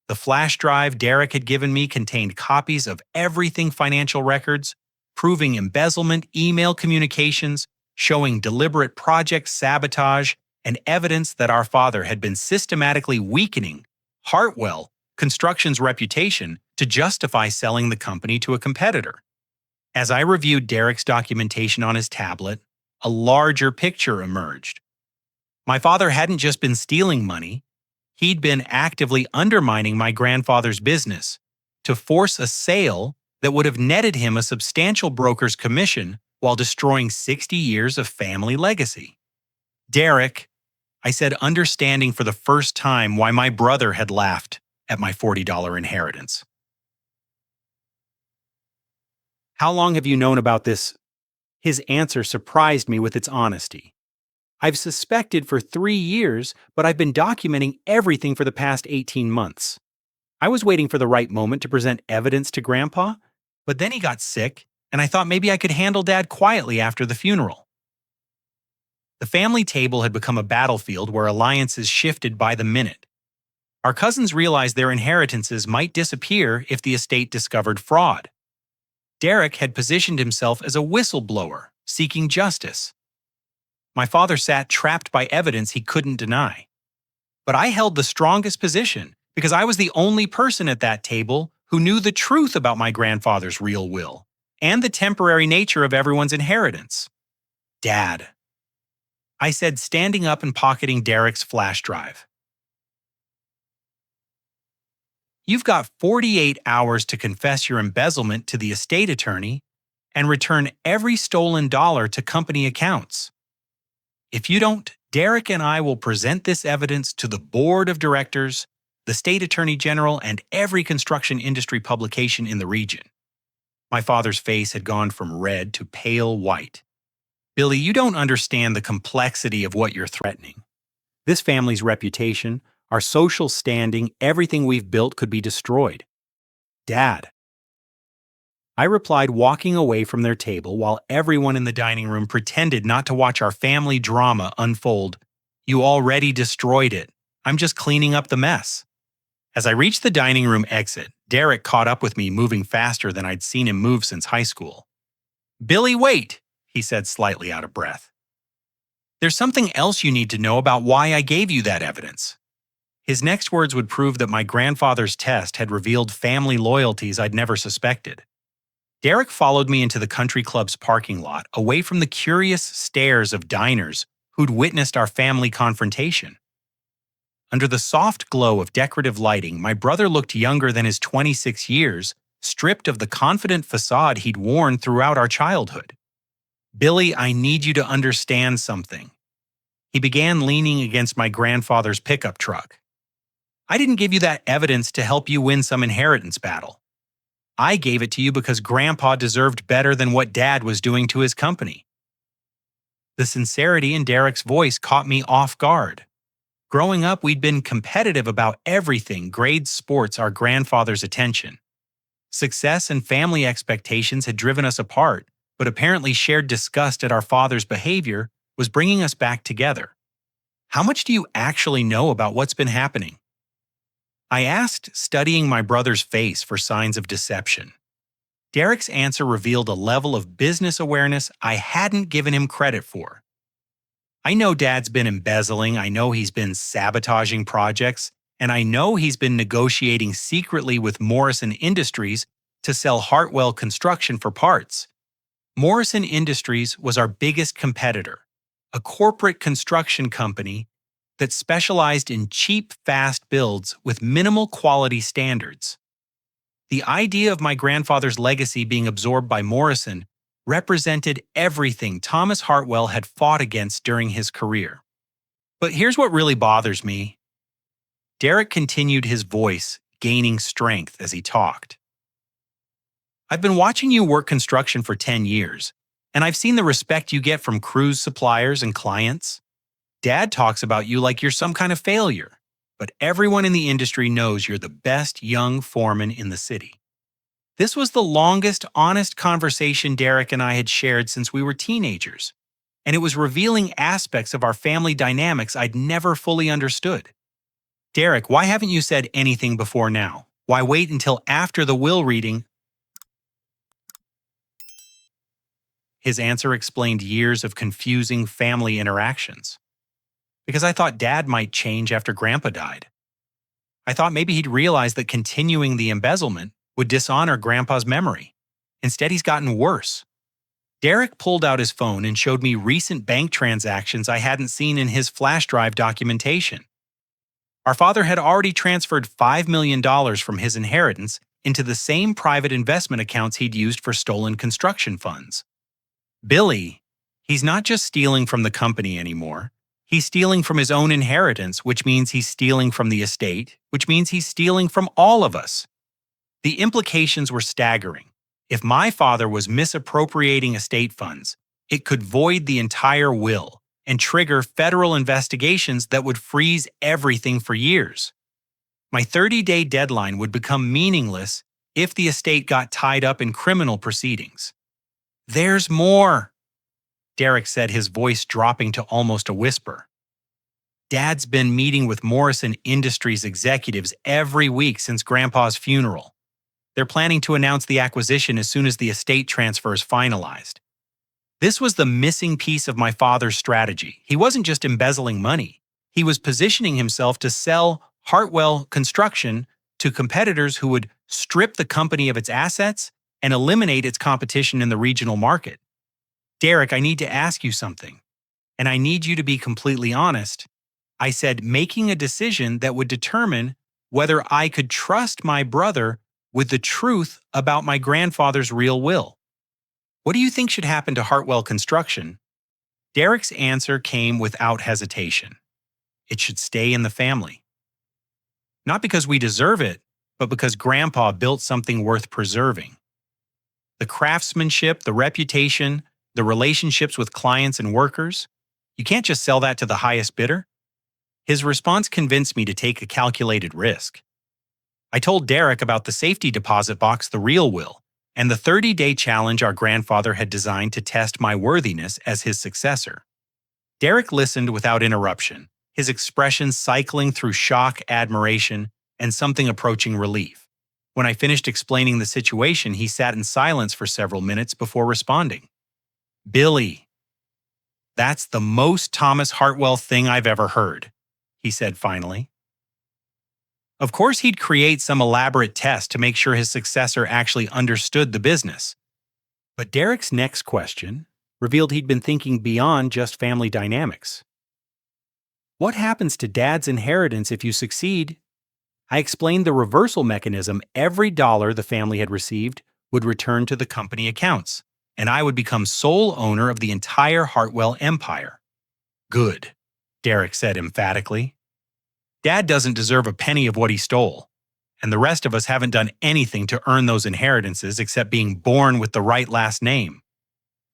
The flash drive Derek had given me contained copies of everything financial records, proving embezzlement, email communications, showing deliberate project sabotage, and evidence that our father had been systematically weakening Hartwell Construction's reputation to justify selling the company to a competitor. As I reviewed Derek's documentation on his tablet, a larger picture emerged. My father hadn't just been stealing money, he'd been actively undermining my grandfather's business to force a sale that would have netted him a substantial broker's commission while destroying 60 years of family legacy. "Derek," I said, understanding for the first time why my brother had laughed at my $40 inheritance. "How long have you known about this?" His answer surprised me with its honesty. "I've suspected for 3 years, but I've been documenting everything for the past 18 months. I was waiting for the right moment to present evidence to Grandpa, but then he got sick, and I thought maybe I could handle Dad quietly after the funeral." The family table had become a battlefield where alliances shifted by the minute. Our cousins realized their inheritances might disappear if the estate discovered fraud. Derek had positioned himself as a whistleblower, seeking justice. My father sat trapped by evidence he couldn't deny. But I held the strongest position because I was the only person at that table who knew the truth about my grandfather's real will and the temporary nature of everyone's inheritance. Dad, I said, standing up and pocketing Derek's flash drive. You've got 48 hours to confess your embezzlement to the estate attorney and return every stolen dollar to company accounts. If you don't, Derek and I will present this evidence to the board of directors, the state attorney general, and every construction industry publication in the region. My father's face had gone from red to pale white. Billy, you don't understand the complexity of what you're threatening. This family's reputation, our social standing, everything we've built could be destroyed. Dad, I replied, walking away from their table while everyone in the dining room pretended not to watch our family drama unfold. You already destroyed it. I'm just cleaning up the mess. As I reached the dining room exit, Derek caught up with me, moving faster than I'd seen him move since high school. Billy, wait, he said, slightly out of breath. There's something else you need to know about why I gave you that evidence. His next words would prove that my grandfather's test had revealed family loyalties I'd never suspected. Derek followed me into the country club's parking lot, away from the curious stares of diners who'd witnessed our family confrontation. Under the soft glow of decorative lighting, my brother looked younger than his 26 years, stripped of the confident facade he'd worn throughout our childhood. Billy, I need you to understand something. He began, leaning against my grandfather's pickup truck. I didn't give you that evidence to help you win some inheritance battle. I gave it to you because Grandpa deserved better than what Dad was doing to his company. The sincerity in Derek's voice caught me off guard. Growing up, we'd been competitive about everything grades, sports, our grandfather's attention. Success and family expectations had driven us apart, but apparently shared disgust at our father's behavior was bringing us back together. How much do you actually know about what's been happening? I asked, studying my brother's face for signs of deception. Derek's answer revealed a level of business awareness I hadn't given him credit for. I know Dad's been embezzling, I know he's been sabotaging projects, and I know he's been negotiating secretly with Morrison Industries to sell Hartwell Construction for parts. Morrison Industries was our biggest competitor, a corporate construction company that specialized in cheap, fast builds with minimal quality standards. The idea of my grandfather's legacy being absorbed by Morrison represented everything Thomas Hartwell had fought against during his career. But here's what really bothers me. Derek continued, his voice gaining strength as he talked. I've been watching you work construction for 10 years, and I've seen the respect you get from crews, suppliers, and clients. Dad talks about you like you're some kind of failure, but everyone in the industry knows you're the best young foreman in the city. This was the longest, honest conversation Derek and I had shared since we were teenagers, and it was revealing aspects of our family dynamics I'd never fully understood. Derek, why haven't you said anything before now? Why wait until after the will reading? His answer explained years of confusing family interactions. Because I thought Dad might change after Grandpa died. I thought maybe he'd realize that continuing the embezzlement would dishonor Grandpa's memory. Instead, he's gotten worse. Derek pulled out his phone and showed me recent bank transactions I hadn't seen in his flash drive documentation. Our father had already transferred $5 million from his inheritance into the same private investment accounts he'd used for stolen construction funds. Billy, he's not just stealing from the company anymore. He's stealing from his own inheritance, which means he's stealing from the estate, which means he's stealing from all of us. The implications were staggering. If my father was misappropriating estate funds, it could void the entire will and trigger federal investigations that would freeze everything for years. My 30-day deadline would become meaningless if the estate got tied up in criminal proceedings. There's more, Derek said, his voice dropping to almost a whisper. Dad's been meeting with Morrison Industries executives every week since Grandpa's funeral. They're planning to announce the acquisition as soon as the estate transfer is finalized. This was the missing piece of my father's strategy. He wasn't just embezzling money. He was positioning himself to sell Hartwell Construction to competitors who would strip the company of its assets, and eliminate its competition in the regional market. Derek, I need to ask you something, and I need you to be completely honest. I said making a decision that would determine whether I could trust my brother with the truth about my grandfather's real will. What do you think should happen to Hartwell Construction? Derek's answer came without hesitation. It should stay in the family. Not because we deserve it, but because Grandpa built something worth preserving. The craftsmanship, the reputation, the relationships with clients and workers, you can't just sell that to the highest bidder. His response convinced me to take a calculated risk. I told Derek about the safety deposit box, the real will, and the 30-day challenge our grandfather had designed to test my worthiness as his successor. Derek listened without interruption, his expression cycling through shock, admiration, and something approaching relief. When I finished explaining the situation, he sat in silence for several minutes before responding. "Billy, that's the most Thomas Hartwell thing I've ever heard," he said finally. Of course, he'd create some elaborate test to make sure his successor actually understood the business. But Derek's next question revealed he'd been thinking beyond just family dynamics. What happens to Dad's inheritance if you succeed? I explained the reversal mechanism. Every dollar the family had received would return to the company accounts, and I would become sole owner of the entire Hartwell empire. Good, Derek said emphatically. Dad doesn't deserve a penny of what he stole, and the rest of us haven't done anything to earn those inheritances except being born with the right last name.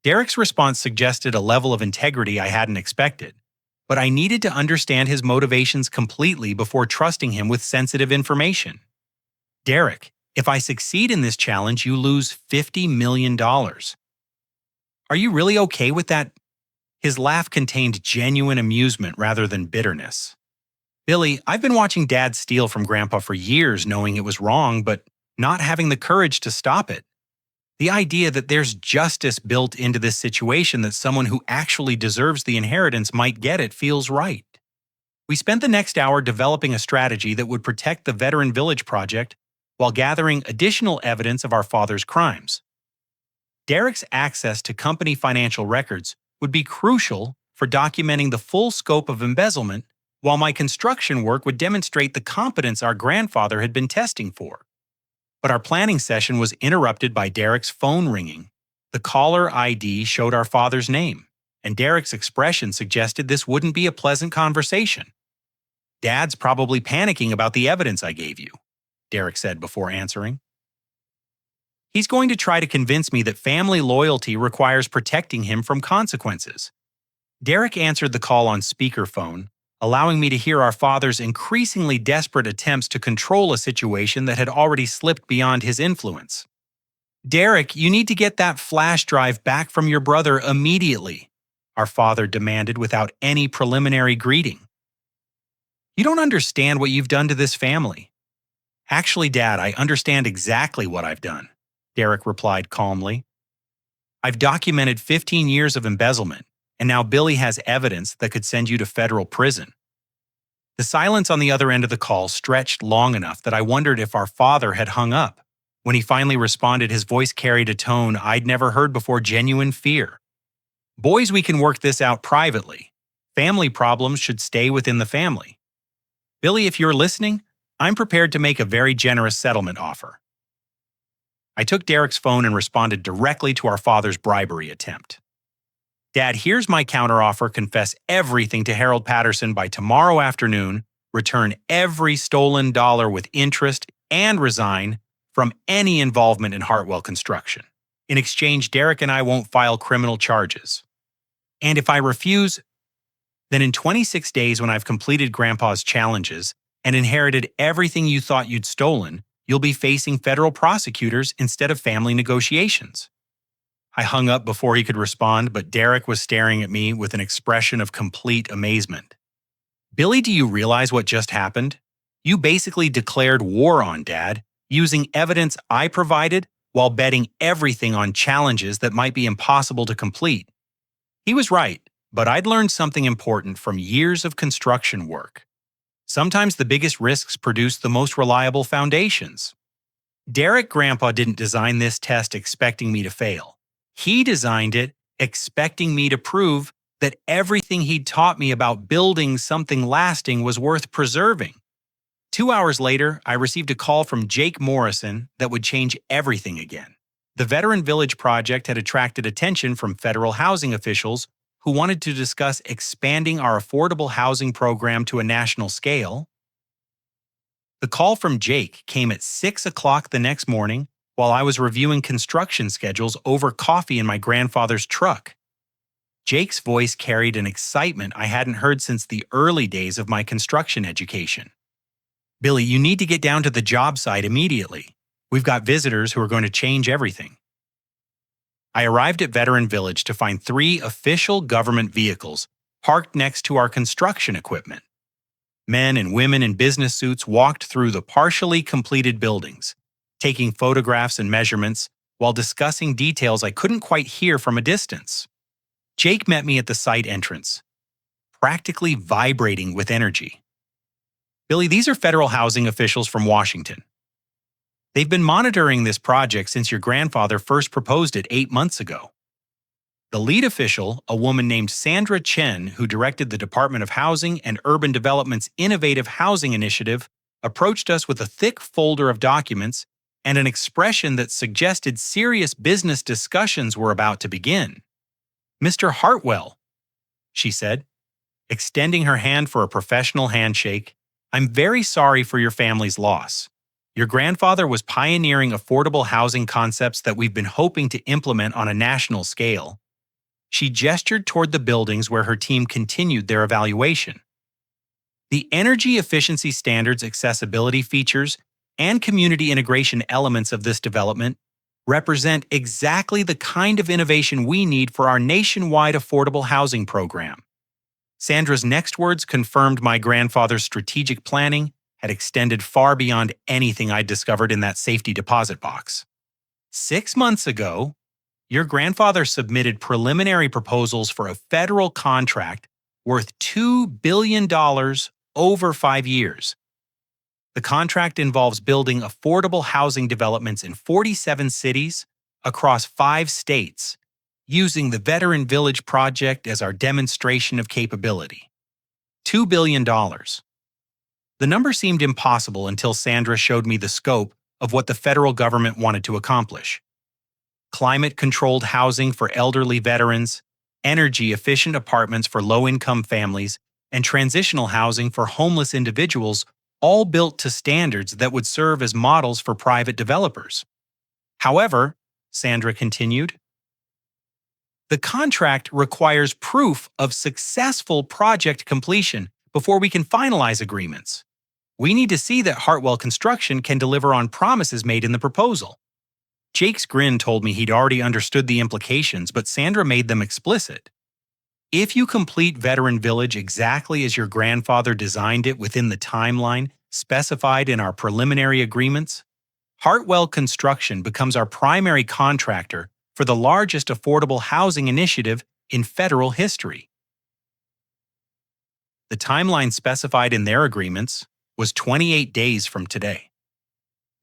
Derek's response suggested a level of integrity I hadn't expected, but I needed to understand his motivations completely before trusting him with sensitive information. Derek, if I succeed in this challenge, you lose $50 million. Are you really okay with that? His laugh contained genuine amusement rather than bitterness. Billy, I've been watching Dad steal from Grandpa for years, knowing it was wrong, but not having the courage to stop it. The idea that there's justice built into this situation, that someone who actually deserves the inheritance might get it, feels right. We spent the next hour developing a strategy that would protect the Veteran Village project while gathering additional evidence of our father's crimes. Derek's access to company financial records would be crucial for documenting the full scope of embezzlement, while my construction work would demonstrate the competence our grandfather had been testing for. But our planning session was interrupted by Derek's phone ringing. The caller ID showed our father's name, and Derek's expression suggested this wouldn't be a pleasant conversation. "Dad's probably panicking about the evidence I gave you," Derek said before answering. "He's going to try to convince me that family loyalty requires protecting him from consequences." Derek answered the call on speakerphone, allowing me to hear our father's increasingly desperate attempts to control a situation that had already slipped beyond his influence. "Derek, you need to get that flash drive back from your brother immediately," our father demanded without any preliminary greeting. "You don't understand what you've done to this family." "Actually, Dad, I understand exactly what I've done," Derek replied calmly. "I've documented 15 years of embezzlement, and now Billy has evidence that could send you to federal prison." The silence on the other end of the call stretched long enough that I wondered if our father had hung up. When he finally responded, his voice carried a tone I'd never heard before: genuine fear. "Boys, we can work this out privately. Family problems should stay within the family. Billy, if you're listening, I'm prepared to make a very generous settlement offer." I took Derek's phone and responded directly to our father's bribery attempt. "Dad, here's my counteroffer. Confess everything to Harold Patterson by tomorrow afternoon, return every stolen dollar with interest, and resign from any involvement in Hartwell Construction. In exchange, Derek and I won't file criminal charges. And if I refuse, then in 26 days, when I've completed Grandpa's challenges and inherited everything you thought you'd stolen, you'll be facing federal prosecutors instead of family negotiations." I hung up before he could respond, but Derek was staring at me with an expression of complete amazement. "Billy, do you realize what just happened? You basically declared war on Dad, using evidence I provided while betting everything on challenges that might be impossible to complete." He was right, but I'd learned something important from years of construction work. Sometimes the biggest risks produce the most reliable foundations. Derek Grandpa didn't design this test expecting me to fail. He designed it expecting me to prove that everything he'd taught me about building something lasting was worth preserving. 2 hours later, I received a call from Jake Morrison that would change everything again. The Veteran Village project had attracted attention from federal housing officials who wanted to discuss expanding our affordable housing program to a national scale. The call from Jake came at 6 o'clock the next morning while I was reviewing construction schedules over coffee in my grandfather's truck. Jake's voice carried an excitement I hadn't heard since the early days of my construction education. "Billy, you need to get down to the job site immediately. We've got visitors who are going to change everything." I arrived at Veteran Village to find 3 official government vehicles parked next to our construction equipment. Men and women in business suits walked through the partially completed buildings, taking photographs and measurements while discussing details I couldn't quite hear from a distance. Jake met me at the site entrance, practically vibrating with energy. "Billy, these are federal housing officials from Washington. They've been monitoring this project since your grandfather first proposed it 8 months ago." The lead official, a woman named Sandra Chen, who directed the Department of Housing and Urban Development's Innovative Housing Initiative, approached us with a thick folder of documents and an expression that suggested serious business discussions were about to begin. "Mr. Hartwell," she said, extending her hand for a professional handshake, "I'm very sorry for your family's loss. Your grandfather was pioneering affordable housing concepts that we've been hoping to implement on a national scale." She gestured toward the buildings where her team continued their evaluation. "The energy efficiency standards, accessibility features, and community integration elements of this development represent exactly the kind of innovation we need for our nationwide affordable housing program." Sandra's next words confirmed my grandfather's strategic planning had extended far beyond anything I'd discovered in that safety deposit box. 6 months ago, your grandfather submitted preliminary proposals for a federal contract worth $2 billion over 5 years. The contract involves building affordable housing developments in 47 cities across 5 states, using the Veteran Village project as our demonstration of capability. $2 billion. The number seemed impossible until Sandra showed me the scope of what the federal government wanted to accomplish. Climate-controlled housing for elderly veterans, energy-efficient apartments for low-income families, and transitional housing for homeless individuals, all built to standards that would serve as models for private developers. However, Sandra continued, the contract requires proof of successful project completion before we can finalize agreements. We need to see that Hartwell Construction can deliver on promises made in the proposal. Jake's grin told me he'd already understood the implications, but Sandra made them explicit. If you complete Veteran Village exactly as your grandfather designed it within the timeline specified in our preliminary agreements, Hartwell Construction becomes our primary contractor for the largest affordable housing initiative in federal history. The timeline specified in their agreements was 28 days from today.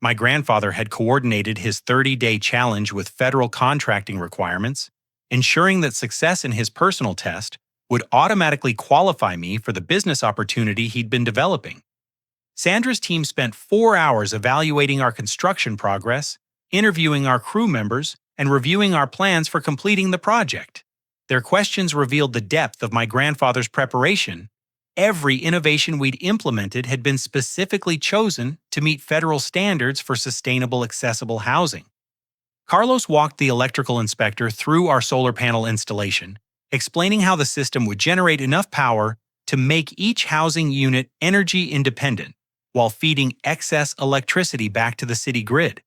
My grandfather had coordinated his 30-day challenge with federal contracting requirements, ensuring that success in his personal test would automatically qualify me for the business opportunity he'd been developing. Sandra's team spent 4 hours evaluating our construction progress, interviewing our crew members, and reviewing our plans for completing the project. Their questions revealed the depth of my grandfather's preparation. Every innovation we'd implemented had been specifically chosen to meet federal standards for sustainable, accessible housing. Carlos walked the electrical inspector through our solar panel installation, explaining how the system would generate enough power to make each housing unit energy independent while feeding excess electricity back to the city grid.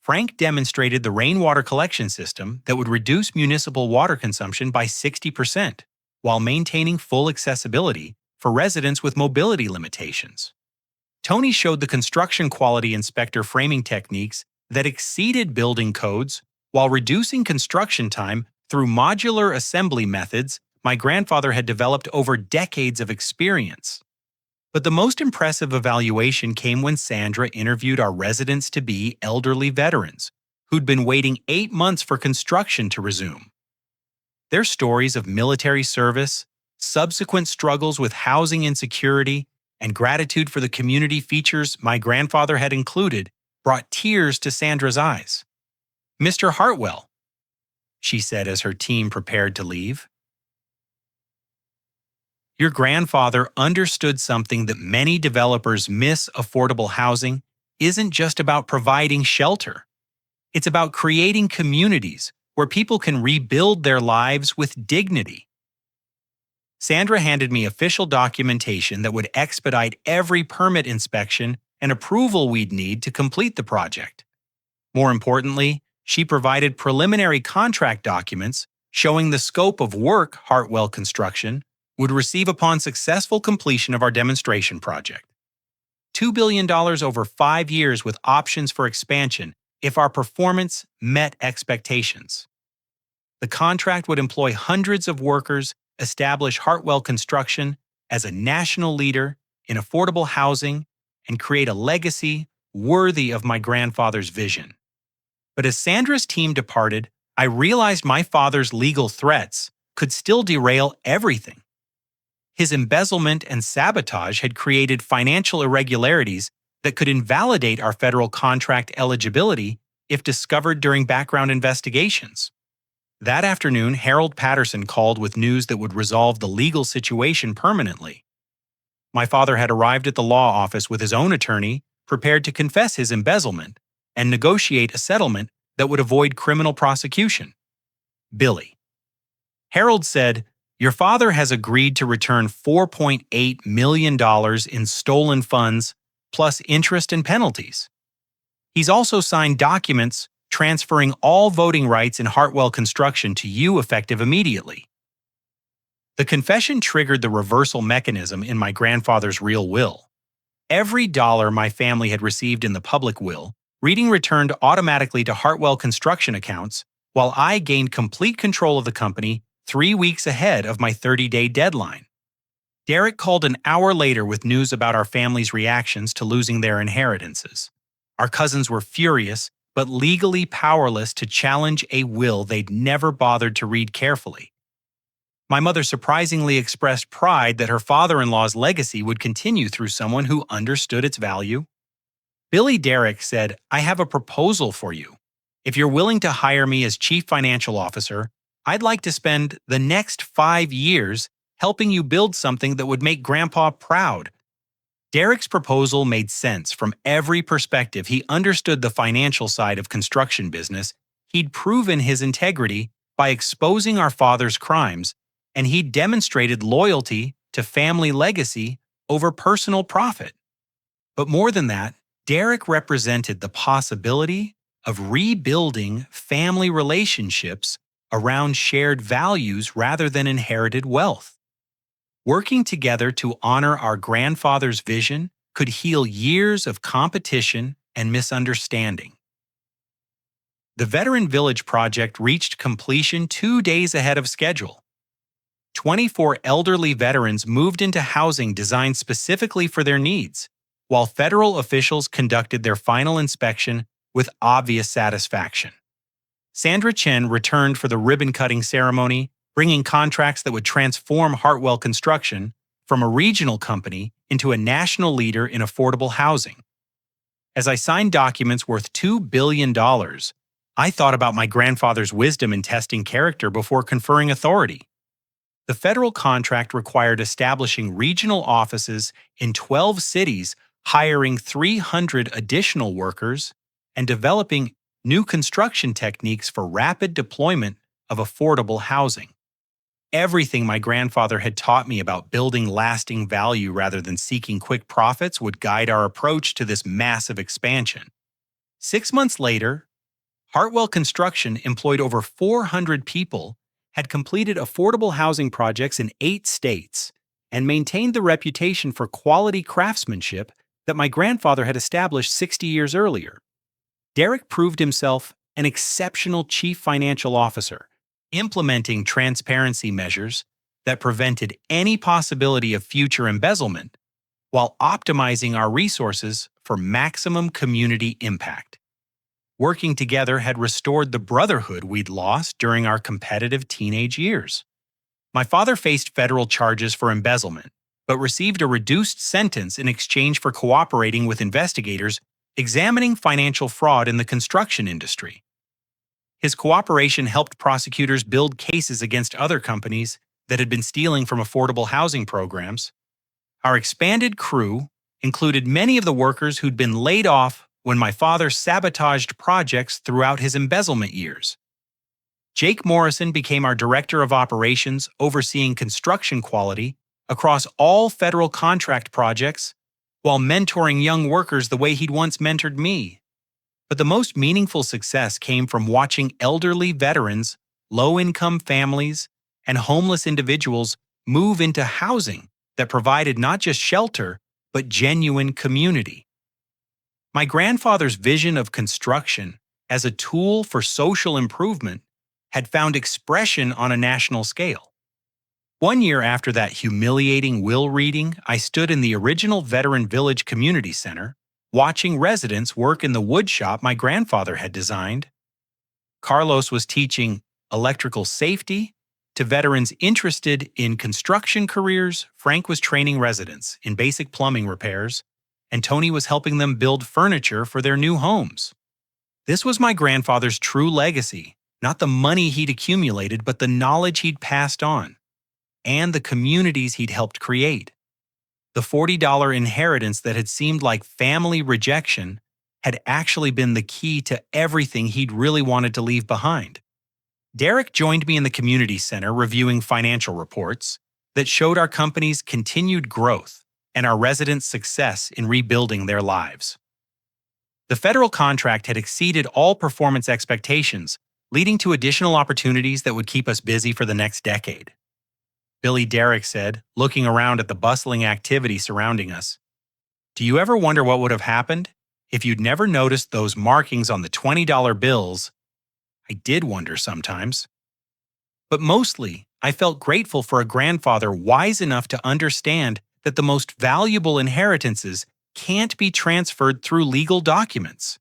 Frank demonstrated the rainwater collection system that would reduce municipal water consumption by 60% while maintaining full accessibility for residents with mobility limitations. Tony showed the construction quality inspector framing techniques that exceeded building codes while reducing construction time through modular assembly methods my grandfather had developed over decades of experience. But the most impressive evaluation came when Sandra interviewed our residents-to-be elderly veterans who'd been waiting 8 months for construction to resume. Their stories of military service, subsequent struggles with housing insecurity, and gratitude for the community features my grandfather had included brought tears to Sandra's eyes. "Mr. Hartwell," she said as her team prepared to leave, "your grandfather understood something that many developers miss: affordable housing isn't just about providing shelter. It's about creating communities where people can rebuild their lives with dignity." Sandra handed me official documentation that would expedite every permit inspection and approval we'd need to complete the project. More importantly, she provided preliminary contract documents showing the scope of work Hartwell Construction would receive upon successful completion of our demonstration project. $2 billion over 5 years with options for expansion if our performance met expectations. The contract would employ hundreds of workers, establish Hartwell Construction as a national leader in affordable housing, and create a legacy worthy of my grandfather's vision. But as Sandra's team departed, I realized my father's legal threats could still derail everything. His embezzlement and sabotage had created financial irregularities that could invalidate our federal contract eligibility if discovered during background investigations. That afternoon, Harold Patterson called with news that would resolve the legal situation permanently. My father had arrived at the law office with his own attorney, prepared to confess his embezzlement and negotiate a settlement that would avoid criminal prosecution. "Billy," Harold said, "your father has agreed to return $4.8 million in stolen funds plus interest and penalties. He's also signed documents transferring all voting rights in Hartwell Construction to you effective immediately." The confession triggered the reversal mechanism in my grandfather's real will. Every dollar my family had received in the public will, reading returned automatically to Hartwell Construction accounts, while I gained complete control of the company 3 weeks ahead of my 30-day deadline. Derek called an hour later with news about our family's reactions to losing their inheritances. Our cousins were furious, but legally powerless to challenge a will they'd never bothered to read carefully. My mother surprisingly expressed pride that her father-in-law's legacy would continue through someone who understood its value. Billy Derrick said, "I have a proposal for you. If you're willing to hire me as Chief Financial Officer, I'd like to spend the next 5 years helping you build something that would make Grandpa proud." Derrick's proposal made sense from every perspective. He understood the financial side of construction business, he'd proven his integrity by exposing our father's crimes, and he'd demonstrated loyalty to family legacy over personal profit. But more than that, Derrick represented the possibility of rebuilding family relationships around shared values rather than inherited wealth. Working together to honor our grandfather's vision could heal years of competition and misunderstanding. The Veteran Village project reached completion 2 days ahead of schedule. 24 elderly veterans moved into housing designed specifically for their needs, while federal officials conducted their final inspection with obvious satisfaction. Sandra Chen returned for the ribbon-cutting ceremony, bringing contracts that would transform Hartwell Construction from a regional company into a national leader in affordable housing. As I signed documents worth $2 billion, I thought about my grandfather's wisdom in testing character before conferring authority. The federal contract required establishing regional offices in 12 cities, hiring 300 additional workers, and developing new construction techniques for rapid deployment of affordable housing. Everything my grandfather had taught me about building lasting value rather than seeking quick profits would guide our approach to this massive expansion. 6 months later, Hartwell Construction employed over 400 people, had completed affordable housing projects in 8 states, and maintained the reputation for quality craftsmanship that my grandfather had established 60 years earlier. Derrick proved himself an exceptional chief financial officer, implementing transparency measures that prevented any possibility of future embezzlement, while optimizing our resources for maximum community impact. Working together had restored the brotherhood we'd lost during our competitive teenage years. My father faced federal charges for embezzlement, but received a reduced sentence in exchange for cooperating with investigators examining financial fraud in the construction industry. His cooperation helped prosecutors build cases against other companies that had been stealing from affordable housing programs. Our expanded crew included many of the workers who'd been laid off when my father sabotaged projects throughout his embezzlement years. Jake Morrison became our director of operations, overseeing construction quality across all federal contract projects while mentoring young workers the way he'd once mentored me. But the most meaningful success came from watching elderly veterans, low-income families, and homeless individuals move into housing that provided not just shelter, but genuine community. My grandfather's vision of construction as a tool for social improvement had found expression on a national scale. One year after that humiliating will reading, I stood in the original Veteran Village Community Center, watching residents work in the wood shop my grandfather had designed. Carlos was teaching electrical safety to veterans interested in construction careers. Frank was training residents in basic plumbing repairs, and Tony was helping them build furniture for their new homes. This was my grandfather's true legacy, not the money he'd accumulated, but the knowledge he'd passed on, and the communities he'd helped create. The $40 inheritance that had seemed like family rejection had actually been the key to everything he'd really wanted to leave behind. Derek joined me in the community center reviewing financial reports that showed our company's continued growth and our residents' success in rebuilding their lives. The federal contract had exceeded all performance expectations, leading to additional opportunities that would keep us busy for the next decade. Billy Derrick said, looking around at the bustling activity surrounding us, "Do you ever wonder what would have happened if you'd never noticed those markings on the $20 bills?" I did wonder sometimes. But mostly, I felt grateful for a grandfather wise enough to understand that the most valuable inheritances can't be transferred through legal documents.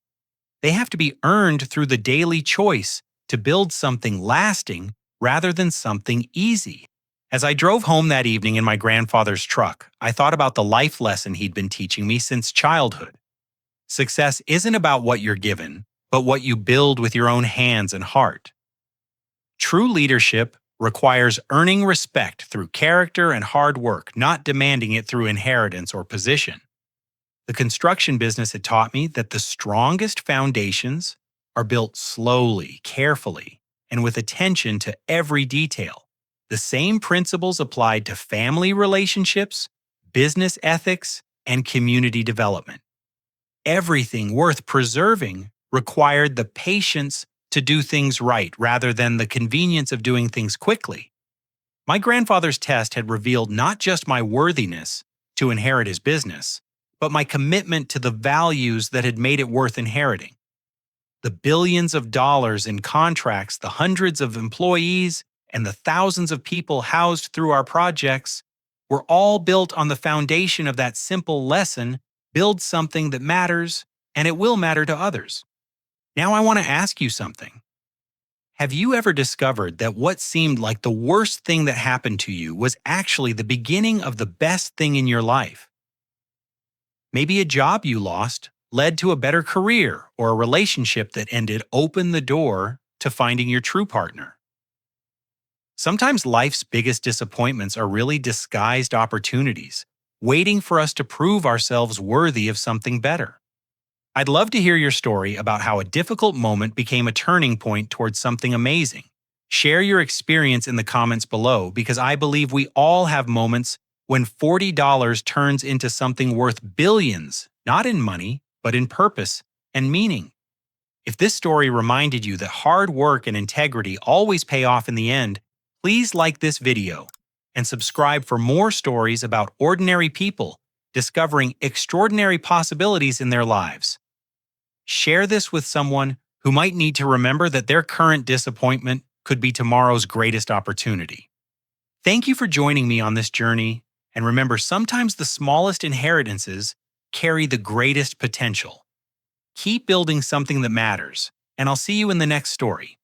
They have to be earned through the daily choice to build something lasting rather than something easy. As I drove home that evening in my grandfather's truck, I thought about the life lesson he'd been teaching me since childhood. Success isn't about what you're given, but what you build with your own hands and heart. True leadership requires earning respect through character and hard work, not demanding it through inheritance or position. The construction business had taught me that the strongest foundations are built slowly, carefully, and with attention to every detail. The same principles applied to family relationships, business ethics, and community development. Everything worth preserving required the patience to do things right rather than the convenience of doing things quickly. My grandfather's test had revealed not just my worthiness to inherit his business, but my commitment to the values that had made it worth inheriting. The billions of dollars in contracts, the hundreds of employees, and the thousands of people housed through our projects were all built on the foundation of that simple lesson: build something that matters, and it will matter to others. Now I want to ask you something. Have you ever discovered that what seemed like the worst thing that happened to you was actually the beginning of the best thing in your life? Maybe a job you lost led to a better career, or a relationship that ended opened the door to finding your true partner. Sometimes life's biggest disappointments are really disguised opportunities, waiting for us to prove ourselves worthy of something better. I'd love to hear your story about how a difficult moment became a turning point towards something amazing. Share your experience in the comments below, because I believe we all have moments when $40 turns into something worth billions, not in money, but in purpose and meaning. If this story reminded you that hard work and integrity always pay off in the end, please like this video and subscribe for more stories about ordinary people discovering extraordinary possibilities in their lives. Share this with someone who might need to remember that their current disappointment could be tomorrow's greatest opportunity. Thank you for joining me on this journey, And remember, sometimes the smallest inheritances carry the greatest potential. Keep building something that matters, and I'll see you in the next story.